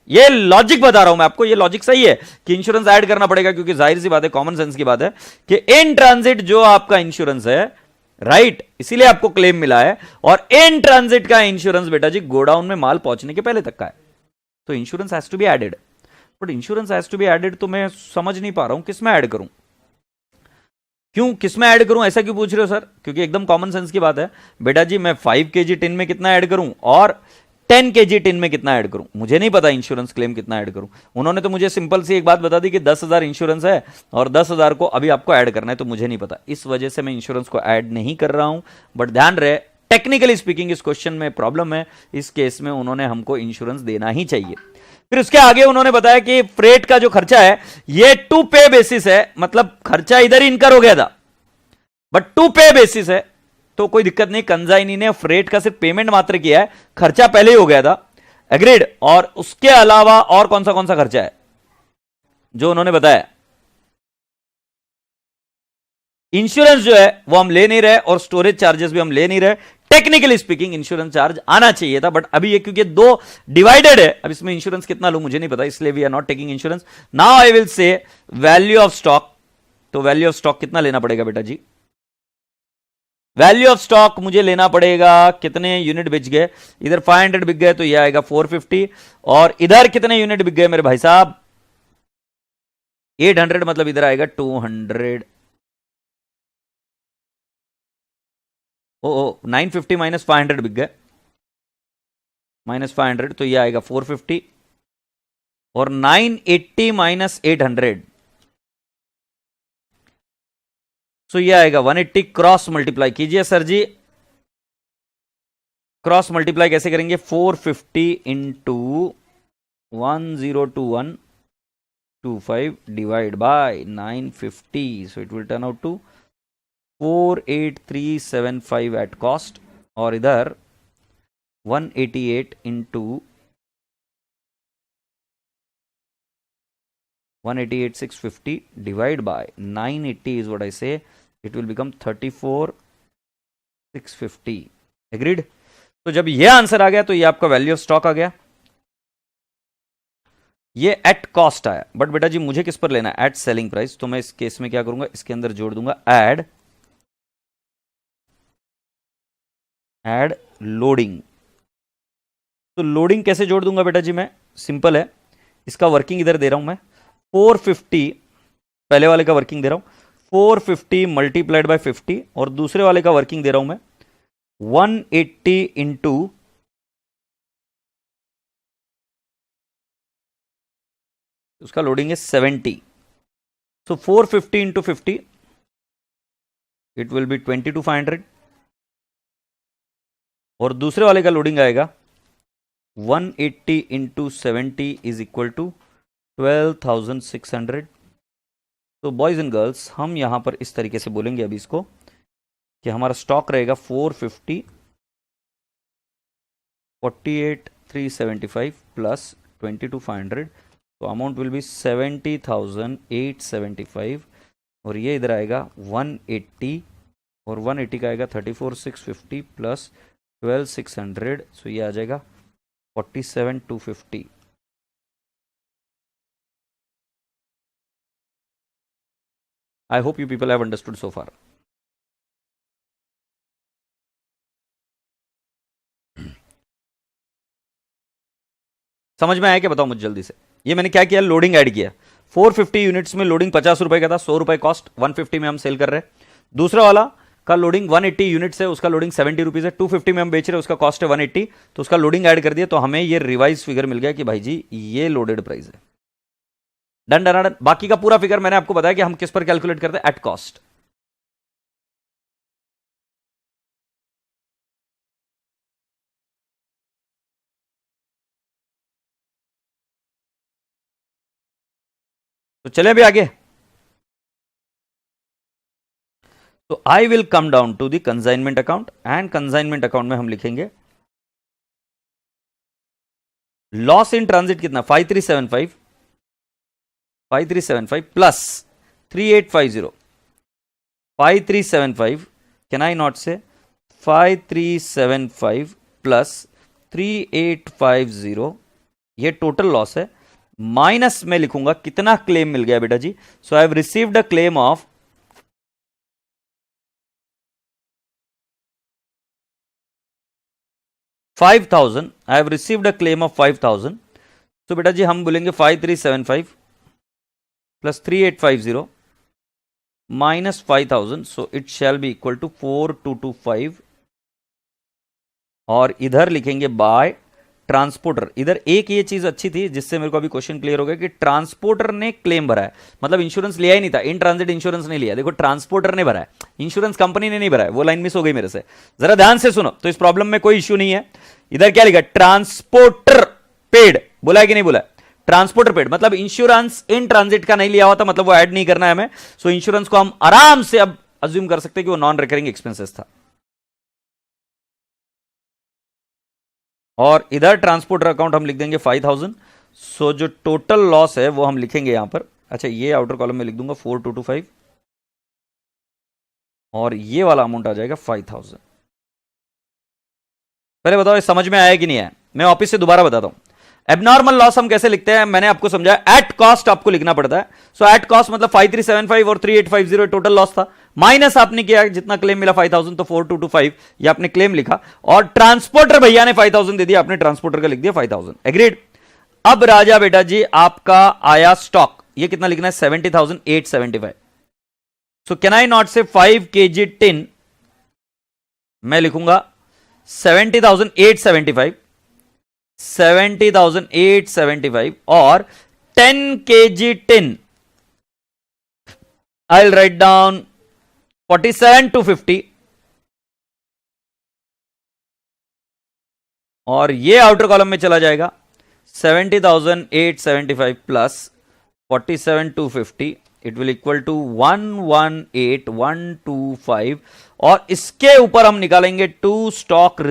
ये लॉजिक बता रहा हूं मैं आपको, ये लॉजिक सही है कि इंश्योरेंस ऐड करना पड़ेगा, क्योंकि जाहिर सी बात है, कॉमन सेंस की बात है कि इन ट्रांजिट जो आपका इंश्योरेंस है, राइट, इसीलिए आपको क्लेम मिला है, और इन ट्रांजिट का इंश्योरेंस बेटा जी गोडाउन में माल पहुंचने के पहले तक का है। तो insurance has to be added, but insurance has to be added तो मैं समझ नहीं पा रहा हूं किस में ऐड करूं। क्यों किस में ऐड करूं, ऐसा क्यों पूछ रहे हो सर? क्योंकि एकदम कॉमन सेंस की बात है बेटा जी, मैं 5 kg टिन में कितना ऐड करूं और 10 kg टिन में कितना ऐड करूं, मुझे नहीं पता इंश्योरेंस क्लेम कितना ऐड करूं। उन्होंने तो मुझे सिंपल सी एक बात बता दी कि 10,000 इंश्योरेंस है और 10,000 को अभी आपको ऐड करना है, तो मुझे नहीं पता, इस वजह से मैं इंश्योरेंस को ऐड नहीं कर रहा हूं। बट ध्यान रहे, टेक्निकली स्पीकिंग इस क्वेश्चन में प्रॉब्लम है, इस केस में उन्होंने हमको इंश्योरेंस देना ही चाहिए। फिर उसके आगे उन्होंने बताया कि फ्रेट का जो खर्चा है ये टू पे बेसिस है, मतलब खर्चा इधर ही इनकर हो गया था, बट टू पे बेसिस है, तो कोई दिक्कत नहीं। कंजाइनी ने फ्रेट का सिर्फ पेमेंट मात्र किया है, खर्चा पहले ही हो गया था, एग्रीड। और उसके अलावा और कौन सा खर्चा है जो उन्होंने बताया? इंश्योरेंस जो है वो हम ले नहीं रहे, और स्टोरेज चार्जेस भी हम ले नहीं रहे। टेक्निकली स्पीकिंग इंश्योरेंस चार्ज आना चाहिए था, बट अभी ये क्योंकि दो डिवाइडेड है, अब इसमें इंश्योरेंस कितना लूं मुझे नहीं पता, इसलिए we are not taking insurance. Now I will say value of stock. तो वैल्यू ऑफ स्टॉक कितना लेना पड़ेगा बेटा जी? वैल्यू ऑफ स्टॉक मुझे लेना पड़ेगा, कितने यूनिट बिक गए, इधर 500 बिक गए तो ये आएगा 450, और इधर कितने यूनिट बिक गए मेरे भाई साहब? 800, मतलब इधर आएगा 200। ओ 950 माइनस 500 बिक गए, माइनस 500, तो ये आएगा 450, और 980 माइनस 800, तो ये आएगा 180। क्रॉस मल्टीप्लाई कीजिए सर जी, क्रॉस मल्टीप्लाई कैसे करेंगे? 450 into 1021 25 divide by 950, so it will turn out to 48375 at cost, और इधर 188 into 188,650 divide by 980 is what I say. It will become 34,650. Agreed? तो जब ये आंसर आ गया तो ये आपका वैल्यू ऑफ स्टॉक आ गया, ये एट कॉस्ट आया. बट बेटा जी मुझे किस पर लेना है? At selling price. तो मैं इस केस में क्या करूंगा, इसके अंदर जोड़ दूंगा एड लोडिंग. तो लोडिंग कैसे जोड़ दूंगा बेटा जी? मैं सिंपल है, इसका वर्किंग इधर दे रहा हूं मैं 450, पहले वाले का वर्किंग दे रहा हूं 450 मल्टीप्लाइड बाय 50, और दूसरे वाले का वर्किंग दे रहा हूं मैं 180 इंटू उसका लोडिंग है 70. सो 450 इंटू 50 इट विल बी 22,500, और दूसरे वाले का लोडिंग आएगा 180 इंटू 70 इज इक्वल टू 12,600. तो बॉयज एंड गर्ल्स हम यहां पर इस तरीके से बोलेंगे अभी इसको कि हमारा स्टॉक रहेगा 450 48,375 प्लस 22,500, तो अमाउंट विल बी 70,875, और ये इधर आएगा 180, और 180 का आएगा 34,650 प्लस 12,600, सो ये आ जाएगा 47,250. I hope you people have understood so far. समझ में आया क्या? बताओ मुझे जल्दी से. ये मैंने क्या किया, लोडिंग ऐड किया. 450 यूनिट्स में लोडिंग 50 रुपए का था, 100 रुपए कॉस्ट, 150 में हम सेल कर रहे हैं. दूसरा वाला का लोडिंग 180 यूनिट्स है, उसका लोडिंग 70 रुपीज है, 250 में हम बेच रहे हैं, उसका कॉस्ट है 180, तो उसका लोडिंग ऐड कर दिया, तो हमें ये रिवाइज फिगर मिल गया कि भाई जी ये लोडेड प्राइस है. Done done done. बाकी का पूरा फिगर मैंने आपको बताया कि हम किस पर कैलकुलेट करते हैं, एट कॉस्ट. तो चले अभी आगे. तो I will come down to the consignment account, and consignment account में हम लिखेंगे लॉस इन ट्रांजिट कितना 5375 प्लस 3850. 5375 कैन आई नॉट से 5375 प्लस 3850, ये टोटल लॉस है, माइनस में लिखूंगा कितना क्लेम मिल गया बेटा जी. So I have received a claim of 5,000. I have received a claim of 5,000. So बेटा जी हम बोलेंगे 5375 plus 3850 minus 5,000. So it shall be equal to 4,225. और इधर लिखेंगे बाय ट्रांसपोर्टर. इधर एक ये चीज अच्छी थी जिससे मेरे को अभी क्वेश्चन क्लियर हो गया कि ट्रांसपोर्टर ने क्लेम भरा है, मतलब इंश्योरेंस लिया ही नहीं था, इन ट्रांजिट इंश्योरेंस नहीं लिया. देखो ट्रांसपोर्टर ने भरा है, इंश्योरेंस कंपनी ने नहीं भरा है. वो लाइन मिस हो गई मेरे से, जरा ध्यान से सुनो. तो इस प्रॉब्लम में कोई इश्यू नहीं है. इधर क्या लिखा, ट्रांसपोर्टर पेड, बोला है कि नहीं बोला? ट्रांसपोर्टर पेड मतलब इंश्योरेंस इन ट्रांजिट का नहीं लिया हुआ था, मतलब वो ऐड नहीं करना है हमें. सो इंश्योरेंस को हम आराम से अब अज्यूम कर सकते हैं कि वो नॉन रिकरिंग एक्सपेंसेस था. और इधर ट्रांसपोर्टर अकाउंट हम लिख देंगे 5,000. सो जो टोटल लॉस है वो हम लिखेंगे यहां पर. अच्छा ये आउटर कॉलम में लिख दूंगा 4,225, और ये वाला अमाउंट आ जाएगा 5,000. पहले बताओ ये समझ में आया कि नहीं आया? मैं ऑफिस से दोबारा बताता हूं. एबनॉर्मल लॉस हम कैसे लिखते हैं, मैंने आपको समझाया. एट कॉस्ट आपको लिखना पड़ता है. सो एट कॉस्ट मतलब 5375 और 3850 टोटल लॉस था, माइनस आपने किया जितना क्लेम मिला 5,000, तो 4,225 ये आपने क्लेम लिखा, और ट्रांसपोर्टर भैया ने 5,000 दे दिया, आपने ट्रांसपोर्टर का लिख दिया 5,000. एग्रीड. अब राजा बेटा जी आपका आया स्टॉक, ये कितना लिखना है 70,875. सो कैन आई नॉट से 5 kg टिन, मैं लिखूंगा 70,875 और 10 kg tin I will write down 47,250, और ये आउटर कॉलम में चला जाएगा 70,875 plus 47,250, it will equal to 118,125 और इसके ऊपर हम निकालेंगे to stock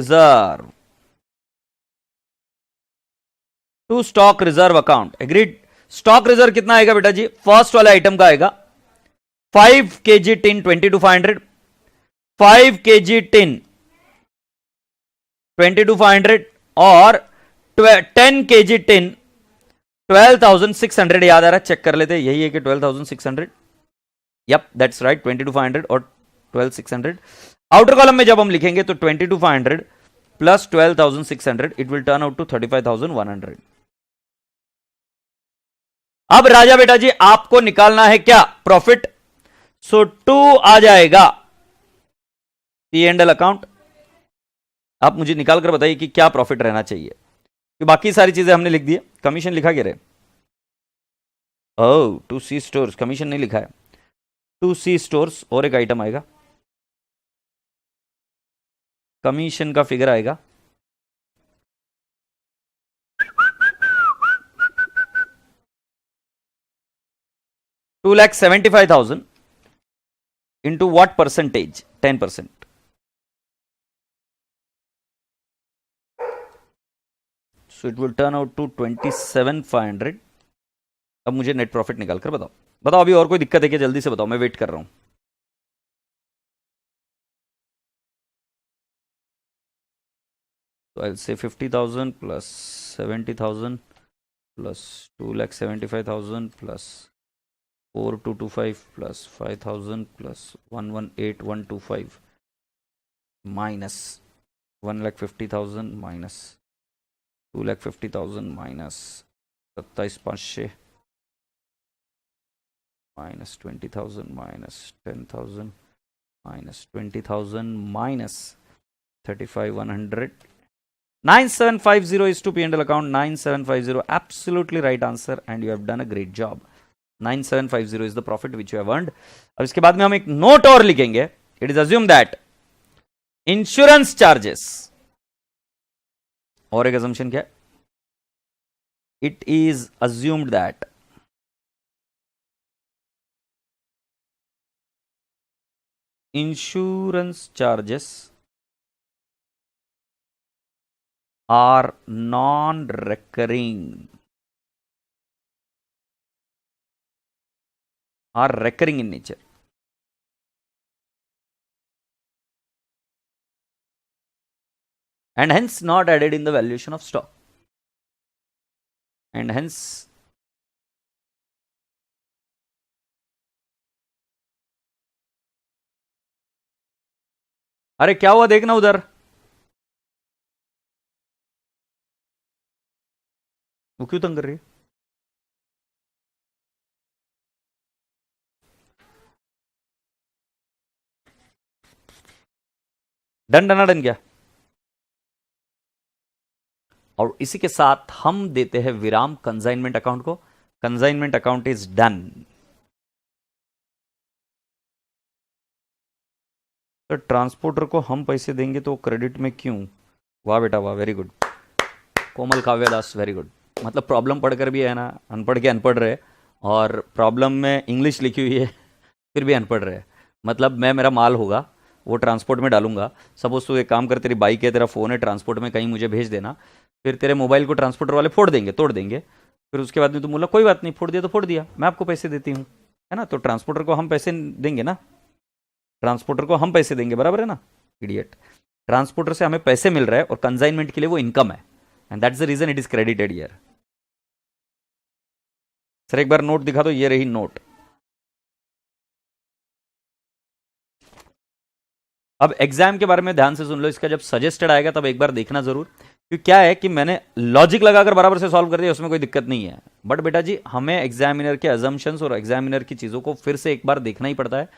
reserve account. Agreed. Stock reserve कितना आएगा बेटा जी? फर्स्ट वाले आइटम का आएगा 5 kg टिन 22,500, 5 kg टिन 22,500 और 10 kg टिन 12,600। याद आ रहा है? चेक कर लेते हैं। यही है कि 12,600। Yup, that's right. 22,500 और 12,600। आउटर कॉलम में जब हम लिखेंगे तो 22,500 plus 12,600 it will turn out to 35,100। अब राजा बेटा जी आपको निकालना है क्या? प्रॉफिट। सो 2 आ जाएगा P&L अकाउंट। आप मुझे निकाल कर बताइए कि क्या प्रॉफिट रहना चाहिए, कि बाकी सारी चीजें हमने लिख दी है। कमीशन लिखा क्या रे? ओह, 2C स्टोर्स, कमीशन नहीं लिखा है। 2C स्टोर्स और एक आइटम आएगा, कमीशन का फिगर आएगा $2,75,000 into what percentage? 10%. So it will turn out to 27,500. अब मुझे नेट प्रॉफिट निकाल कर बताओ। बताओ अभी और कोई दिक्कत है क्या? जल्दी से बताओ, मैं वेट कर रहा हूं। So I'll say 50,000 plus 70,000 plus 2,75,000 plus 4,225 plus 5,000 plus 118,125 minus 1,50,000 minus 2,50,000 minus 27,500 minus 20,000 minus 10,000 minus 20,000 minus 35,100. 9750 is to P&L account. 9750, absolutely right answer, and you have done a great job. 9750 is the profit which you have earned. अब इसके बाद में हम एक note और लिखेंगे. It is assumed that insurance charges, और एक assumption क्या है? It is assumed that insurance charges are non-recurring, are recurring in nature. And hence not added in the valuation of stock. And hence अरे क्या हुआ देखना उधर, वो क्यों तंग कर रही है? डन डना डन क्या? और इसी के साथ हम देते हैं विराम कंसाइनमेंट अकाउंट को। Consignment account is done. तो ट्रांसपोर्टर को हम पैसे देंगे तो क्रेडिट में क्यों? वाह बेटा वाह, वेरी गुड। कोमल काव्यदास, वेरी गुड। मतलब प्रॉब्लम पढ़कर भी है ना, अनपढ़ के अनपढ़ रहे, और प्रॉब्लम में इंग्लिश लिखी हुई है फिर भी अनपढ़ रहे। मतलब मैं, मेरा माल होगा वो ट्रांसपोर्ट में डालूंगा। सपोज तू एक काम कर, तेरी बाइक है, तेरा फ़ोन है, ट्रांसपोर्ट में कहीं मुझे भेज देना, फिर तेरे मोबाइल को ट्रांसपोर्टर वाले फोड़ देंगे, तोड़ देंगे, फिर उसके बाद में तुम बोला कोई बात नहीं, फोड़ दिया तो फोड़ दिया, मैं आपको पैसे देती हूँ, है ना? तो ट्रांसपोर्टर को हम पैसे देंगे ना, ट्रांसपोर्टर को हम पैसे देंगे, बराबर है ना इडियट? ट्रांसपोर्टर से हमें पैसे मिल रहा है और कंसाइनमेंट के लिए वो इनकम है, and that's the reason it is credited here. Sir एक बार नोट दिखा दो, ये रही नोट। अब एग्जाम के बारे में ध्यान से सुन लो, इसका जब सजेस्टेड आएगा तब एक बार देखना जरूर, क्योंकि क्या है कि मैंने लॉजिक लगाकर बराबर से सॉल्व कर दिया, उसमें कोई दिक्कत नहीं है। बट बेटा जी हमें एग्जामिनर के अजम्पशंस और एग्जामिनर की चीज़ों को फिर से एक बार देखना ही पड़ता है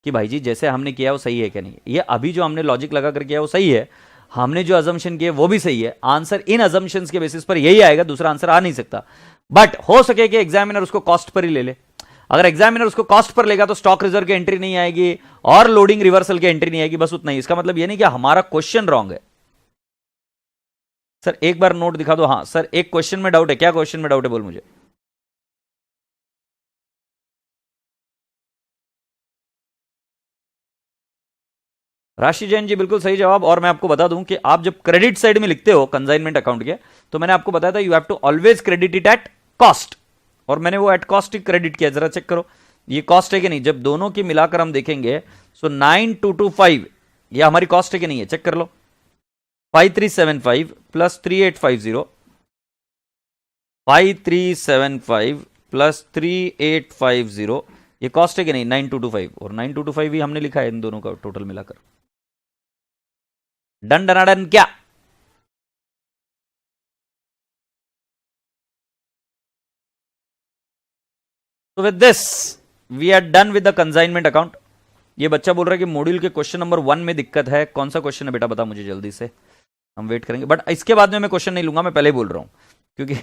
कि भाई जी जैसे हमने किया वो सही है क्या नहीं। ये अभी जो हमने लॉजिक लगाकर किया वो सही है, हमने जो अजम्पशन किए वो भी सही है, आंसर इन अजम्पशंस के बेसिस पर यही आएगा, दूसरा आंसर आ नहीं सकता। बट हो सके कि एग्जामिनर उसको कॉस्ट पर ही ले ले। अगर एग्जामिनर उसको कॉस्ट पर लेगा तो स्टॉक रिजर्व की एंट्री नहीं आएगी और लोडिंग रिवर्सल की एंट्री नहीं आएगी, बस उतना ही। इसका मतलब ये नहीं कि हमारा क्वेश्चन रॉन्ग है। सर एक बार नोट दिखा दो। हाँ सर, एक क्वेश्चन में डाउट है। क्या क्वेश्चन में डाउट है बोल मुझे। राशि जैन जी बिल्कुल सही जवाब। और मैं आपको बता दूं कि आप जब क्रेडिट साइड में लिखते हो कंसाइनमेंट अकाउंट के, तो मैंने आपको बताया था you have to always credit it at cost, और मैंने वो एट कॉस्ट ही क्रेडिट किया। जरा चेक करो ये कॉस्ट है कि नहीं। जब दोनों की मिलाकर हम देखेंगे, सो 9225 ये हमारी कॉस्ट है कि नहीं है, चेक कर लो। 5375 प्लस 3850, 5375 प्लस 3850 ये कॉस्ट है कि नहीं, 9225, और 9225 भी हमने लिखा है इन दोनों का टोटल मिलाकर। डन डनाडन क्या? तो with this we are done with the consignment account. ये बच्चा बोल रहा है कि मॉड्यूल के क्वेश्चन नंबर 1 में दिक्कत है। कौन सा क्वेश्चन है बेटा, बता मुझे जल्दी से, हम वेट करेंगे। बट इसके बाद में मैं क्वेश्चन नहीं लूंगा, मैं पहले ही बोल रहा हूं, क्योंकि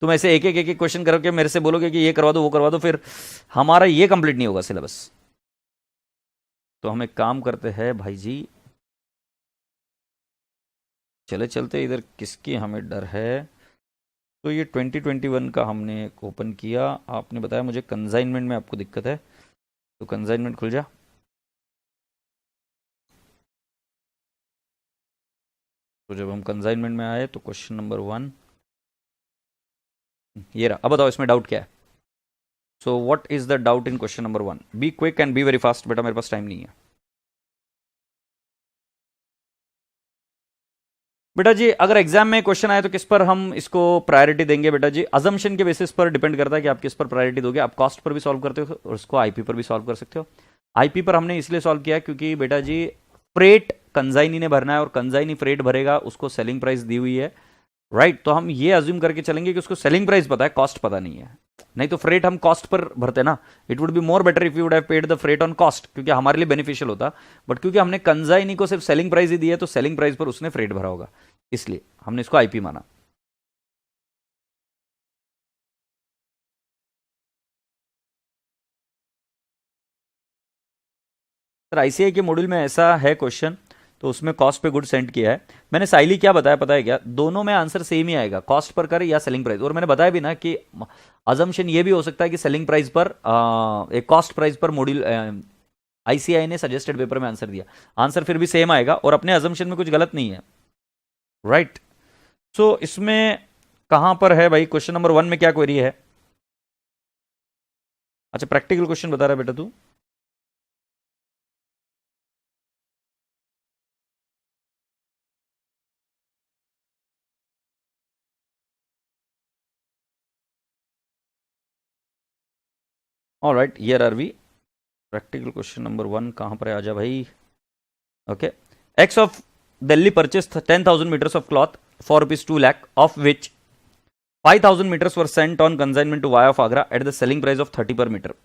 तुम ऐसे एक एक क्वेश्चन करके मेरे से बोलोगे कि ये करवा दो वो करवा दो, फिर हमारा ये कंप्लीट नहीं होगा सिलेबस। तो हम एक काम करते हैं भाई जी, चले चलते इधर किसकी हमें डर है। तो ये 2021 का हमने ओपन किया, आपने बताया मुझे कंसाइनमेंट में आपको दिक्कत है, तो कंसाइनमेंट खुल जा। तो जब हम कंसाइनमेंट में आए तो क्वेश्चन नंबर 1 ये रहा। अब बताओ इसमें डाउट क्या है। So what is the doubt in question number 1? Be quick and be very fast बेटा, मेरे पास टाइम नहीं है। बेटा जी अगर एग्जाम में क्वेश्चन आए तो किस पर हम इसको प्रायोरिटी देंगे? बेटा जी अजम्पशन के बेसिस पर डिपेंड करता है कि आप किस पर प्रायोरिटी दोगे। आप कॉस्ट पर भी सॉल्व करते हो और उसको आईपी पर भी सॉल्व कर सकते हो। आईपी पर हमने इसलिए सॉल्व किया क्योंकि बेटा जी फ्रेट कंजाइनी ने भरना है, और कंजाइनी फ्रेट भरेगा, उसको सेलिंग प्राइस दी हुई है, राइट। तो हम ये अज्यूम करके चलेंगे कि उसको सेलिंग प्राइस पता है, कॉस्ट पता नहीं है। नहीं तो फ्रेट हम कॉस्ट पर भरते ना, it would be more better if you would have paid the freight on cost, क्योंकि हमारे लिए बेनिफिशियल होता। बट क्योंकि हमने कंजाइनी को सिर्फ सेलिंग प्राइस ही दी है, तो सेलिंग प्राइस पर उसने फ्रेट भरा होगा, इसलिए हमने इसको आईपी माना। सर आईसीआई के मॉड्यूल में ऐसा है क्वेश्चन, तो उसमें कॉस्ट पे गुड सेंड किया है। मैंने साइली क्या बताया पता है क्या, दोनों में आंसर सेम ही आएगा, कॉस्ट पर कर या सेलिंग प्राइस। और मैंने बताया भी ना कि अजम्पशन ये भी हो सकता है कि सेलिंग प्राइस पर एक कॉस्ट प्राइस पर मॉड्यूल आईसीआई ने सजेस्टेड पेपर में आंसर दिया, आंसर फिर भी सेम आएगा, और अपने अजम्पशन में कुछ गलत नहीं है, राइट। सो इसमें कहां पर है भाई, क्वेश्चन नंबर 1 में क्या क्वेरी है? अच्छा प्रैक्टिकल क्वेश्चन बता रहा है बेटा तू। Alright here are we. Practical question number 1 कहां पर है, आजा भाई। Okay, X of Delhi purchase 10,000 meters of cloth for rupees 2 lakh, of which 5,000 meters were sent on consignment to Via of Agra at the selling price of 30 per meter.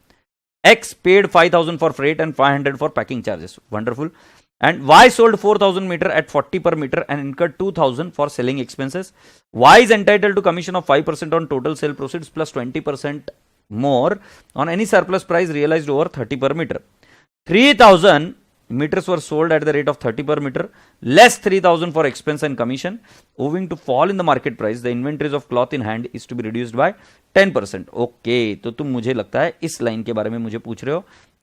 X paid 5,000 for freight and 500 for packing charges. Wonderful. And Y sold 4,000 meter at 40 per meter and incurred 2,000 for selling expenses. Y is entitled to commission of 5% on total sale proceeds plus 20% more on any surplus price realized over 30 per meter. 3,000 meters were sold at the rate of 30 per meter, less 3,000 for expense and commission. Owing to fall in the market price, the inventories of cloth in hand is to be reduced by 10%. Okay, तो तुम मुझे लगता है इस line के बारे में मुझे पूछ रहे हो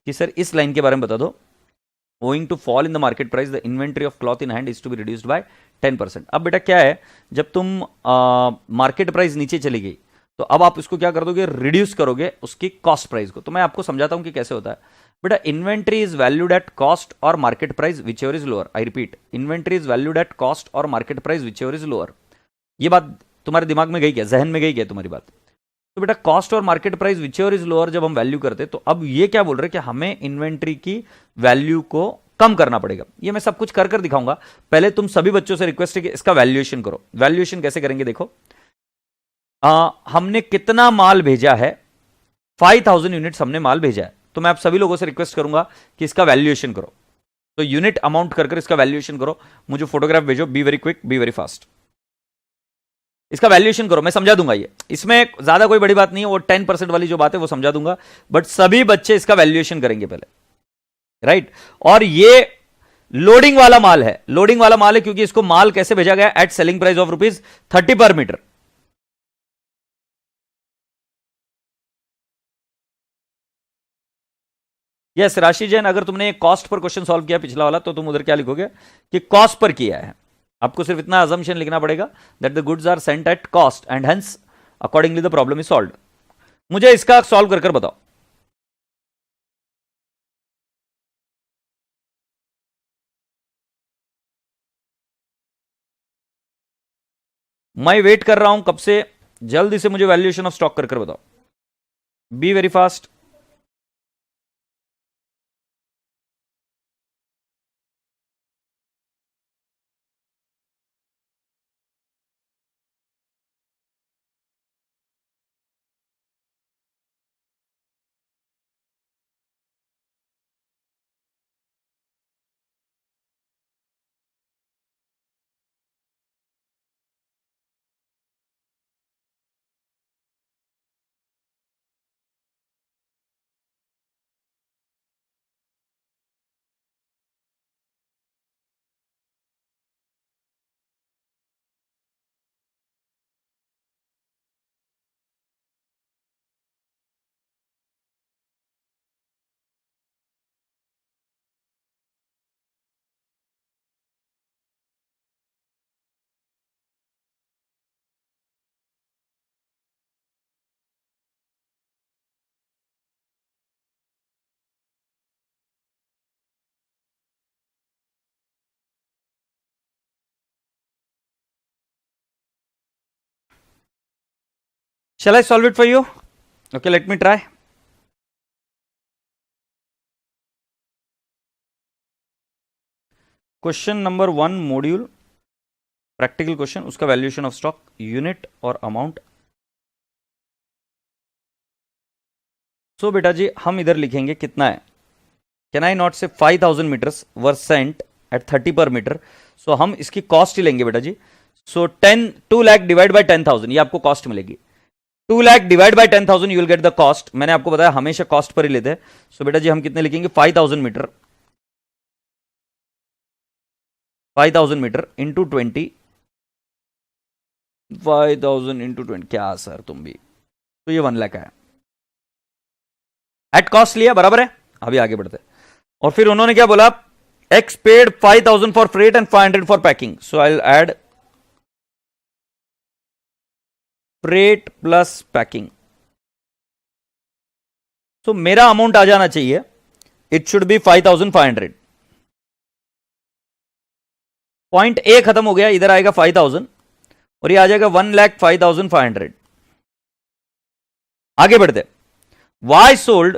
कि सर इस लाइन के बारे में बता दो। Owing to fall in the market price, the inventory of cloth in hand is to be reduced by 10%. अब बेटा क्या है, जब तुम मार्केट प्राइस नीचे चली गई, तो अब आप इसको क्या कर दोगे, रिड्यूस करोगे उसकी कॉस्ट प्राइस को। तो मैं आपको समझाता हूं कि कैसे होता है। बेटा inventory is valued at cost और market price whichever is lower. I repeat, inventory is valued at cost और market price whichever is lower. ये बात तुम्हारे दिमाग में गई क्या, जहन में गई क्या तुम्हारी बात? तो बेटा कॉस्ट और market price whichever is lower जब हम वैल्यू करते, तो अब ये क्या बोल रहे हैं कि हमें इन्वेंट्री की वैल्यू को कम करना पड़ेगा। ये मैं सब कुछ कर कर दिखाऊंगा। पहले तुम सभी बच्चों से रिक्वेस्ट है कि इसका वैल्यूएशन करो। वैल्यूएशन कैसे करेंगे देखो, हमने कितना माल भेजा है, 5,000 यूनिट्स हमने माल भेजा है, तो मैं आप सभी लोगों से रिक्वेस्ट करूंगा कि इसका वैल्यूएशन करो। तो यूनिट अमाउंट कर इसका वैल्यूएशन करो, मुझे फोटोग्राफ भेजो, be very quick, be very fast. इसका वैल्यूएशन करो, मैं समझा दूंगा। ये इसमें ज्यादा कोई बड़ी बात नहीं है, वो 10% वाली जो बात है वो समझा दूंगा, बट सभी बच्चे इसका वैल्यूएशन करेंगे पहले, राइट। और ये लोडिंग वाला माल है, लोडिंग वाला माल है क्योंकि इसको माल कैसे भेजा गया, eight selling price of ₹30 per metre. Yes राशि जैन, अगर तुमने कॉस्ट पर क्वेश्चन सॉल्व किया पिछला वाला, तो तुम उधर क्या लिखोगे कि कॉस्ट पर किया है। आपको सिर्फ इतना अजम्पशन लिखना पड़ेगा that the goods are sent at cost and hence accordingly the problem is solved. मुझे इसका सॉल्व कर कर बताओ। मैं वेट कर रहा हूं कब से, जल्दी से मुझे वैल्यूएशन ऑफ स्टॉक कर कर बताओ। Be very fast. Shall I solve it for you? Okay, let me try. Question number 1 module practical question, उसका वैल्यूएशन ऑफ स्टॉक, यूनिट और अमाउंट। सो बेटा जी हम इधर लिखेंगे कितना है, कैन आई नॉट से 5000 metres were sent eight 30 per metre. सो हम इसकी कॉस्ट ही लेंगे बेटा जी। सो 2 लाख डिवाइड बाय 10,000 ये आपको कॉस्ट मिलेगी। 2 lakh divide by 10,000 you will get the cost. मैंने आपको बताया हमेशा कॉस्ट पर ही लेते हैं। सो बेटा जी हम कितने लिखेंगे 5000 मीटर, 5000 मीटर इंटू 20, 5000 इंटू 20 क्या सर तुम भी, तो ये 1 लाख है। एट कॉस्ट लिया बराबर है। अभी आगे बढ़ते हैं। और फिर उन्होंने क्या बोला, X paid 5000 for freight and 500 for packing. So I will add freight plus packing. So मेरा अमाउंट आ जाना चाहिए, it should be 5500। Point A खत्म हो गया, इधर आएगा 5000 और ये आ जाएगा 1,05,500। आगे बढ़ते, Y sold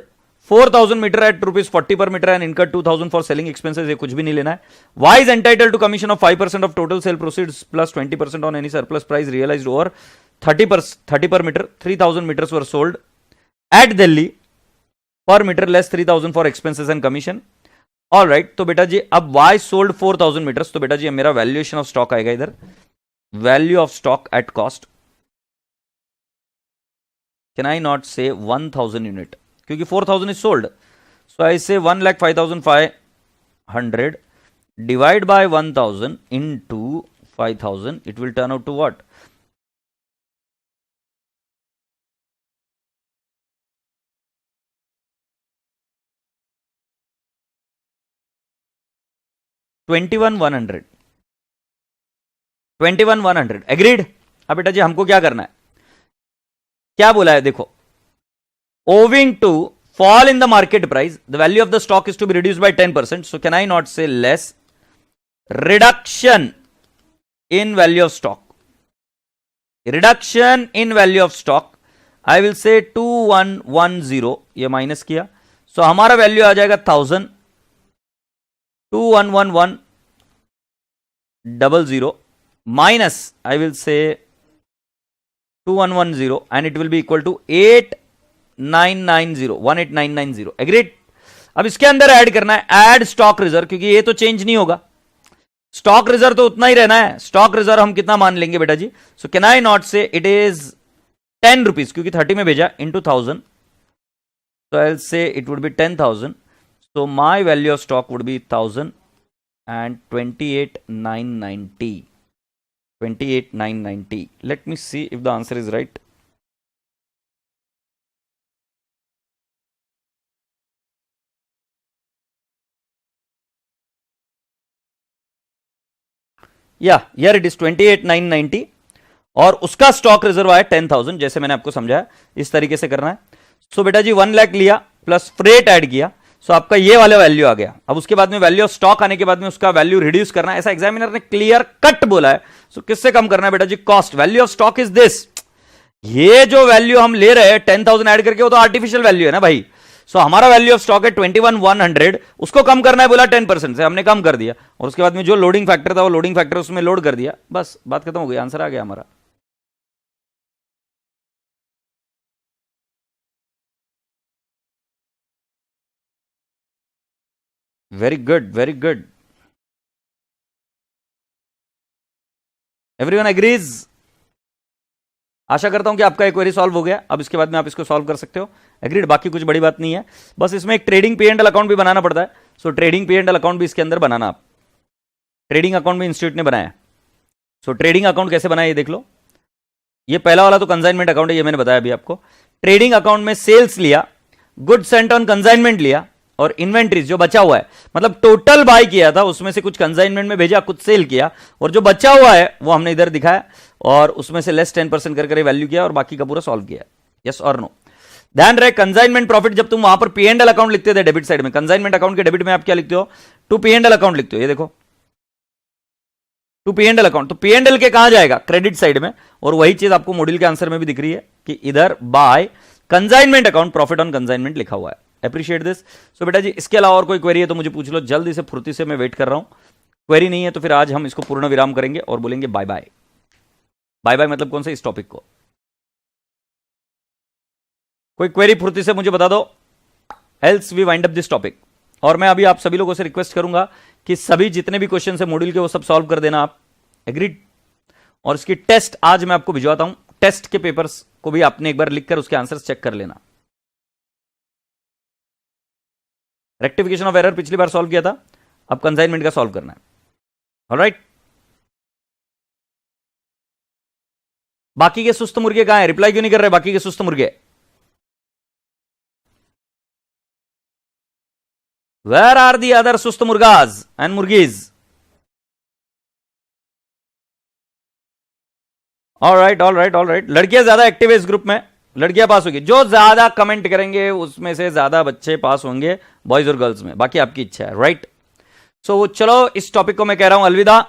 4000 metre at ₹40 per meter and incurred 2000 for selling expenses. ये कुछ भी नहीं लेना है। Y is entitle to commission of 5% of total sale proceeds plus 20% on any surplus price realised over 30 per meter. 3000 meters were sold at Delhi per meter less 3000 for expenses and commission. All right, तो बेटा जी अब Y sold 4000 metres, तो बेटा जी मेरा valuation of stock आएगा इधर, value of stock at cost. Can I not से 1000 unit, क्योंकि 4000 is sold. So I say 1,05,500 divide by 1000 into 5000, it will turn out to what, $21,100। 21,100 agreed. अब बेटा जी हमको क्या करना है, क्या बोला है देखो, owing to fall in the market price the value of the stock is to be reduced by 10%. So can I not say less reduction in value of stock, reduction in value of stock I will say 2110, ये minus किया। सो हमारा value आ जाएगा 1000, 211100 minus I will say 2110 and it will be equal to 18,990 agreed. अब इसके अंदर add करना है add stock reserve, क्योंकि ये तो चेंज नहीं होगा, स्टॉक रिजर्व तो उतना ही रहना है। स्टॉक रिजर्व हम कितना मान लेंगे बेटा जी, so can I not say it is 10 rupees, क्योंकि 30 में भेजा, into 1000, so I'll say it would be 10,000. So my value of stock would be 1000 and 28,990. 28,990. Let me see if the answer is right. या यार it is 28,990 और उसका stock reserve आया 10,000, जैसे मैंने आपको समझाया इस तरीके से करना है। सो बेटा जी 1 लाख लिया प्लस फ्रेट ऐड किया, सो आपका ये वाला वैल्यू आ गया। अब उसके बाद में वैल्यू ऑफ स्टॉक आने के बाद में उसका वैल्यू रिड्यूस करना है, ऐसा एग्जामिनर ने क्लियर कट बोला है। सो किससे कम करना है बेटा जी? Cost. Value of stock is this, ये जो वैल्यू हम ले रहे हैं 10,000 ऐड करके वो तो आर्टिफिशियल वैल्यू है ना भाई। सो हमारा वैल्यू ऑफ स्टॉक है 21,100, उसको कम करना है बोला 10% से, हमने कम कर दिया और उसके बाद में जो लोडिंग फैक्टर था वो लोडिंग फैक्टर उसमें लोड कर दिया, बस बात खत्म हो गई, आंसर आ गया हमारा। Very good, very good, everyone agrees. आशा करता हूं कि आपका एक क्वेरी सॉल्व हो गया। अब इसके बाद में आप इसको सॉल्व कर सकते हो। एग्रीड, बाकी कुछ बड़ी बात नहीं है, बस इसमें एक trading P and L account भी बनाना पड़ता है। सो trading P and L account भी इसके अंदर बनाना, आप ट्रेडिंग अकाउंट भी इंस्टीट्यूट ने बनाया है। सो ट्रेडिंग अकाउंट कैसे बनाया ये देख लो। ये पहला वाला तो कंसाइनमेंट अकाउंट है, ये मैंने बताया अभी आपको। ट्रेडिंग अकाउंट में सेल्स लिया, गुड सेंट ऑन कंसाइनमेंट लिया और इन्वेंट्रीज जो बचा हुआ है, मतलब टोटल बाय किया था उसमें से कुछ कंसाइनमेंट में भेजा, कुछ सेल किया और जो बचा हुआ है वो हमने इधर दिखाया और उसमें से लेस 10% करके वैल्यू किया और बाकी का पूरा सॉल्व किया। यस और नो? ध्यान रहे कंसाइनमेंट प्रॉफिट जब तुम वहां पर पी एंड एल अकाउंट लिखते थे डेबिट साइड में, कंसाइनमेंट अकाउंट के डेबिट में आप क्या लिखते हो? To P and L account लिखते हो। ये देखो to P and L account, तो पी एंड एल के कहां जाएगा? क्रेडिट साइड में। और वही चीज आपको मॉड्यूल के आंसर में भी दिख रही है कि इधर by consignment account profit on consignment लिखा हुआ है। Appreciate this. सो बेटा जी इसके अलावा और कोई क्वेरी है तो मुझे पूछ लो, जल्दी से फुर्ती से, मैं वेट कर रहा हूं। क्वेरी नहीं है तो फिर आज हम इसको पूर्ण विराम करेंगे और बोलेंगे बाय बाय। बाय बाय मतलब कौन सा? इस टॉपिक को। कोई क्वेरी फुर्ती से मुझे बता दो, else we wind up this topic. और मैं अभी आप सभी लोगों से रिक्वेस्ट करूंगा कि सभी जितने भी क्वेश्चन है मॉड्यूल के वो सब सॉल्व कर देना आप। एग्रीड? और इसकी टेस्ट आज मैं आपको भिजवाता हूं, टेस्ट के पेपर्स को भी आपने एक बार लिखकर उसके आंसर्स चेक कर लेना। रेक्टिफिकेशन ऑफ एरर पिछली बार सॉल्व किया था, अब कंसाइनमेंट का सॉल्व करना है। ऑलराइट, बाकी के सुस्त मुर्गे कहां है? रिप्लाई क्यों नहीं कर रहे बाकी के सुस्त मुर्गे? वेयर आर दी अदर सुस्त मुर्गाज एंड मुर्गीज? ऑलराइट ऑलराइट ऑलराइट, लड़कियां ज्यादा एक्टिव है इस ग्रुप में, लड़कियां पास होगी। जो ज्यादा कमेंट करेंगे उसमें से ज्यादा बच्चे पास होंगे, बॉयज और गर्ल्स में, बाकी आपकी इच्छा है। राइट? सो चलो इस टॉपिक को मैं कह रहा हूं अलविदा।